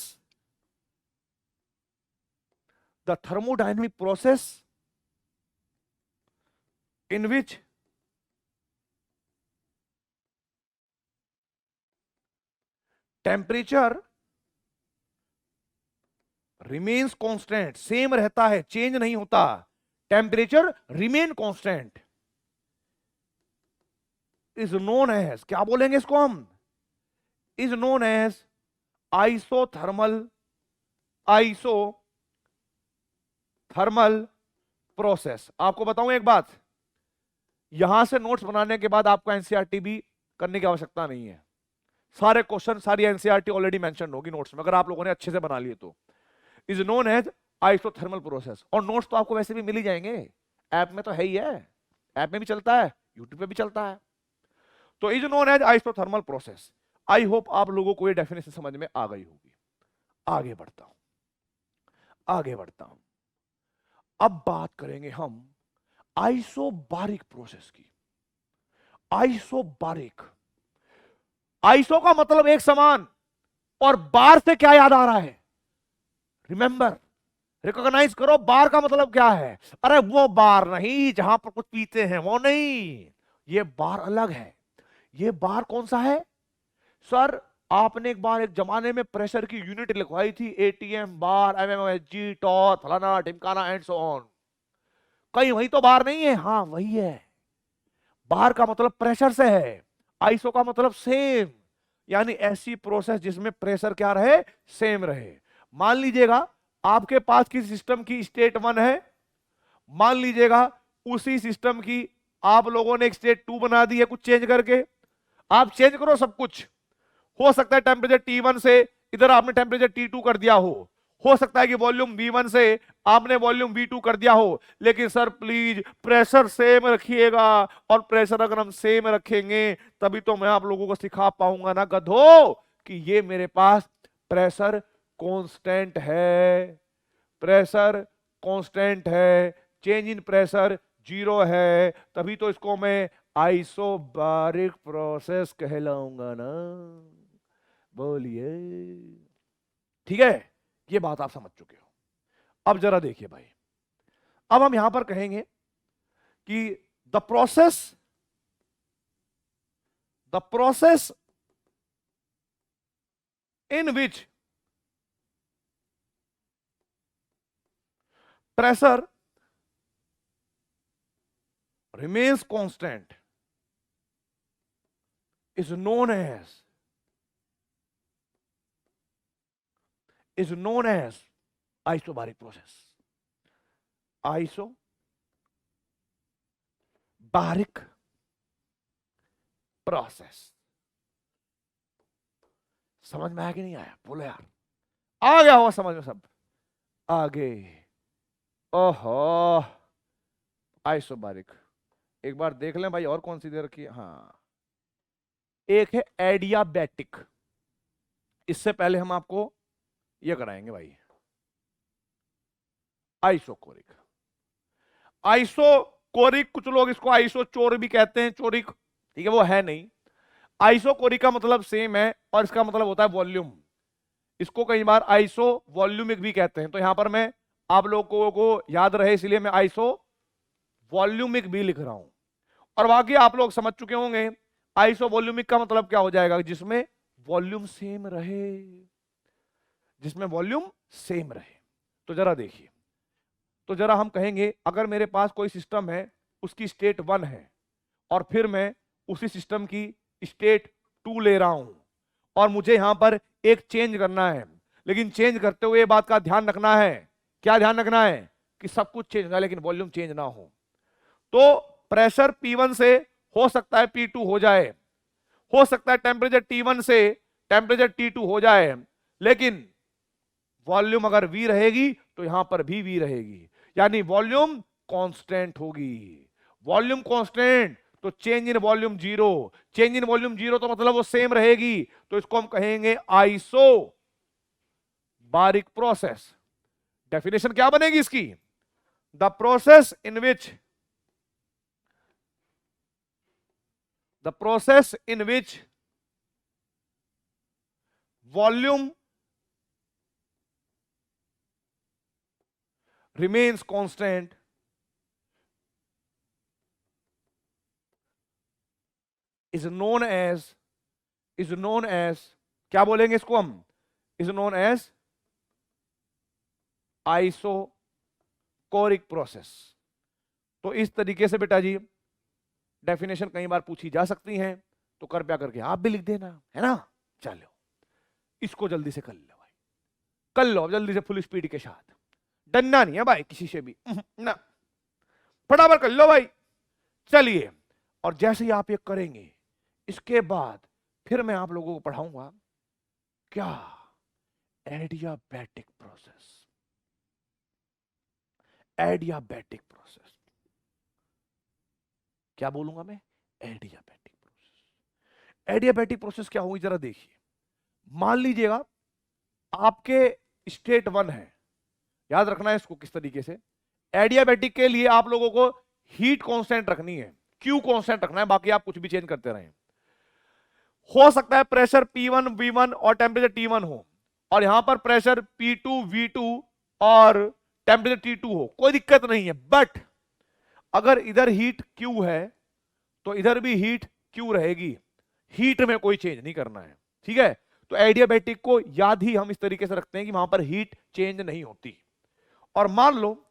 the thermodynamic process in which temperature remains constant, same रहता है, चेंज नहीं होता, temperature remain constant, is known as, क्या बोलेंगे इसको हम, is known as isothermal process. आपको बताऊं एक बात, यहां से नोट्स बनाने के बाद आपको एनसीईआरटी भी करने की आवश्यकता नहीं है, सारे क्वेश्चन सारी एनसीईआरटी ऑलरेडी मेंशन होगी नोट्स में, अगर आप लोगों ने अच्छे से बना लिए तो। Is known as isothermal process, और नोट्स तो आपको वैसे भी मिल ही जाएंगे, ऐप में तो है ही है, ऐप में भी चलता है, यूट्यूब पे भी चलता है। तो is known as isothermal process. I hope आप लोगों को ये डेफिनेशन समझ में आ गई होगी। आगे बढ़ता हूं, आगे बढ़ता हूं। अब बात करेंगे हम आइसोबारिक प्रोसेस की। आइसोबारिक, आइसो का मतलब एक समान, और बार से क्या याद आ रहा है, रिमेंबर, रिकॉग्नाइज करो, बार का मतलब क्या है, अरे वो बार नहीं जहां पर कुछ पीते हैं वो नहीं, ये बार अलग है। ये बार कौन सा है सर, आपने एक बार एक जमाने में प्रेशर की यूनिट लिखवाई थी, एटीएम बार, एमएमएचजी, टॉर, फलाना ढिमकाना एंड सो ऑन। कहीं वही तो बार नहीं है, हाँ वही है। बार का मतलब प्रेशर से है, आइसो का मतलब सेम, यानी ऐसी प्रोसेस जिसमें प्रेशर क्या रहे, सेम रहे। मान लीजिएगा आपके पास किसी सिस्टम की स्टेट 1 है, मान लीजिएगा उसी सिस्टम की आप लोगों ने एक स्टेट 2 बना दी है कुछ चेंज करके। आप चेंज करो सब कुछ, हो सकता है टेम्परेचर T1 से इधर आपने टेम्परेचर T2 कर दिया हो सकता है कि वॉल्यूम V1 से आपने वॉल्यूम V2 कर दिया हो, लेकिन सर प्लीज प्रेशर सेम रखिएगा, और प्रेशर अगर हम सेम रखेंगे तभी तो मैं आप लोगों को सिखा पाऊंगा ना गधो कि ये मेरे पास प्रेशर कांस्टेंट है, प्रेशर कांस्टेंट है, चेंज इन प्रेशर 0 है, तभी तो इसको मैं आइसोबारिक प्रोसेस कहलाऊंगा ना। बोलिए। ठीक है, ये बात आप समझ चुके हो। अब जरा देखिए भाई, अब हम यहां पर कहेंगे कि the process in which pressure remains constant is known as isobaric process. Isobaric process. समझ में आया कि नहीं आया? बोलो यार, आ गया हो समझ में सब? आगे। ओहो, आइसोबारिक एक बार देख लें भाई, और कौन सी दे रखी है? हाँ, एक है एडियाबैटिक। इससे पहले हम आपको ये कराएंगे भाई, आइसोकोरिक। आइसोकोरिक कुछ लोग इसको आइसोचोर भी कहते हैं, चोरिक, ठीक है, वो है नहीं। आइसोकोरिक का मतलब सेम है और इसका मतलब होता है वॉल्यूम। इसको कई बार आइसो वॉल्यूमिक भी कहते हैं। तो यहां पर मैं आप लोगों को याद रहे इसलिए मैं आइसो वॉल्यूमिक भी लिख रहा हूं। और बाकी आप लोग समझ चुके होंगे आइसो वॉल्यूमिक का मतलब क्या हो जाएगा, जिसमें वॉल्यूम सेम रहे, जिसमें वॉल्यूम सेम रहे। तो जरा देखिए, तो जरा हम कहेंगे अगर मेरे पास कोई सिस्टम है, उसकी स्टेट 1 है और फिर मैं उसी सिस्टम की स्टेट 2 ले रहा हूं और मुझे यहां पर एक चेंज करना है, लेकिन चेंज करते हुए बात का ध्यान रखना है। क्या ध्यान रखना है? कि सब कुछ चेंज होगा लेकिन वॉल्यूम चेंज ना हो। तो प्रेशर P1 से हो सकता है P2 हो जाए, हो सकता है टेम्परेचर T1 से टेम्परेचर T2 हो जाए, लेकिन वॉल्यूम अगर V रहेगी तो यहां पर भी V रहेगी, यानी वॉल्यूम कांस्टेंट होगी। वॉल्यूम कांस्टेंट तो change in volume 0, change in volume 0 तो मतलब वो सेम रहेगी। तो इसको हम कहेंगे आइसो बारिक प्रोसेस। डेफिनेशन क्या बनेगी इसकी? The process in which volume remains constant is known as क्या बोलेंगे इसको हम? is known as isochoric process. तो इस तरीके से बेटा जी डेफिनेशन कई बार पूछी जा सकती हैं, तो कृपया करके आप भी लिख देना, है ना। चलो इसको जल्दी से कर लो भाई, कर लो जल्दी से फुल स्पीड के साथ, डरना नहीं है भाई किसी से भी ना, फटाफट कर लो भाई। चलिए, और जैसे ही आप ये करेंगे इसके बाद फिर मैं आप लोगों को पढ़ाऊंगा क्या? Adiabatic process. एडियाबैटिक प्रोसेस क्या बोलूंगा मैं? Adiabatic process. एडियाबैटिक प्रोसेस क्या होगी जरा देखिए। मान लीजिएगा आपके स्टेट 1 है, याद रखना है इसको किस तरीके से। एडियाबैटिक के लिए आप लोगों को हीट कांस्टेंट रखनी है, क्यू कांस्टेंट रखना है, बाकी आप कुछ भी चेंज करते रहें। हो सकता है प्रेशर P1 V1 और टेम्परेचर T1 हो, और यहां पर प्रेशर P2 V2 और टेम्परेचर T2 हो, कोई दिक्कत नहीं है। बट अगर इधर हीट Q है तो इधर भी हीट Q रहेगी, हीट में कोई चेंज नहीं करना है, ठीक है। तो एडियाबैटिक को याद ही हम इस तरीके से रखते हैं कि वहां पर हीट चेंज नहीं होती। और मान लो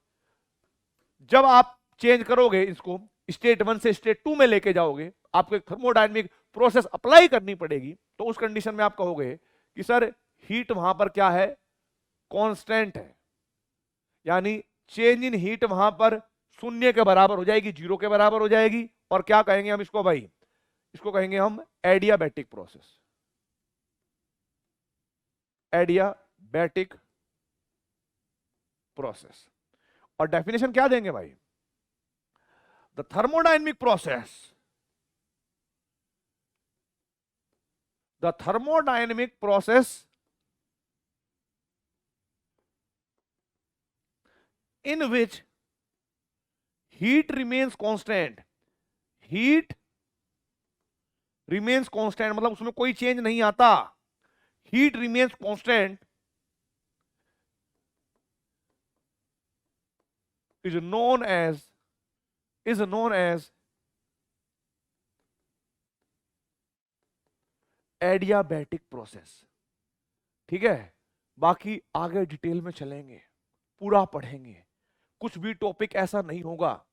जब आप चेंज करोगे इसको, स्टेट 1 से स्टेट 2 में लेके जाओगे, आपको एक थर्मोडायनेमिक प्रोसेस अप्लाई करनी पड़ेगी। तो उस कंडीशन में आप कहोगे कि सर हीट वहां पर क्या है? कांस्टेंट है, यानी चेंज इन हीट वहां पर 0 के बराबर हो जाएगी, 0 के बराबर हो जाएगी। और क्या कहेंगे हम इसको भाई? इसको कहेंगे हम एडियाबैटिक प्रोसेस। Adiabatic process. और डेफिनेशन क्या देंगे भाई? The thermodynamic process, the thermodynamic process in which heat remains constant, heat remains constant मतलब उसमें कोई चेंज नहीं आता, heat remains constant is known as adiabatic process. ठीक है, बाकी आगे डिटेल में चलेंगे, पूरा पढ़ेंगे। कुछ भी टॉपिक ऐसा नहीं होगा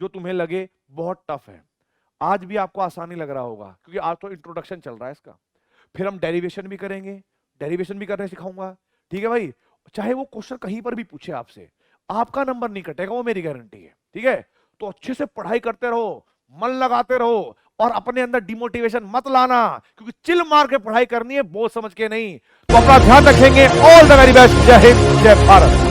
जो तुम्हें लगे बहुत टफ है। आज भी आपको आसानी लग रहा होगा क्योंकि आज तो इंट्रोडक्शन चल रहा है इसका। फिर हम डेरिवेशन भी करेंगे, डेरिवेशन भी करने सिखाऊंगा। ठीक है भाई, चाहे वो क्वेश्चन कहीं पर भी पूछे आपसे, आपका नंबर नहीं कटेगा, वो मेरी गारंटी है। ठीक है, तो अच्छे से पढ़ाई करते रहो, मन लगाते रहो और अपने अंदर डिमोटिवेशन मत लाना, क्योंकि चिल मार के पढ़ाई करनी है, बोझ समझ के नहीं। तो अपना ध्यान रखेंगे। All the very best. जय हिंद, जय भारत।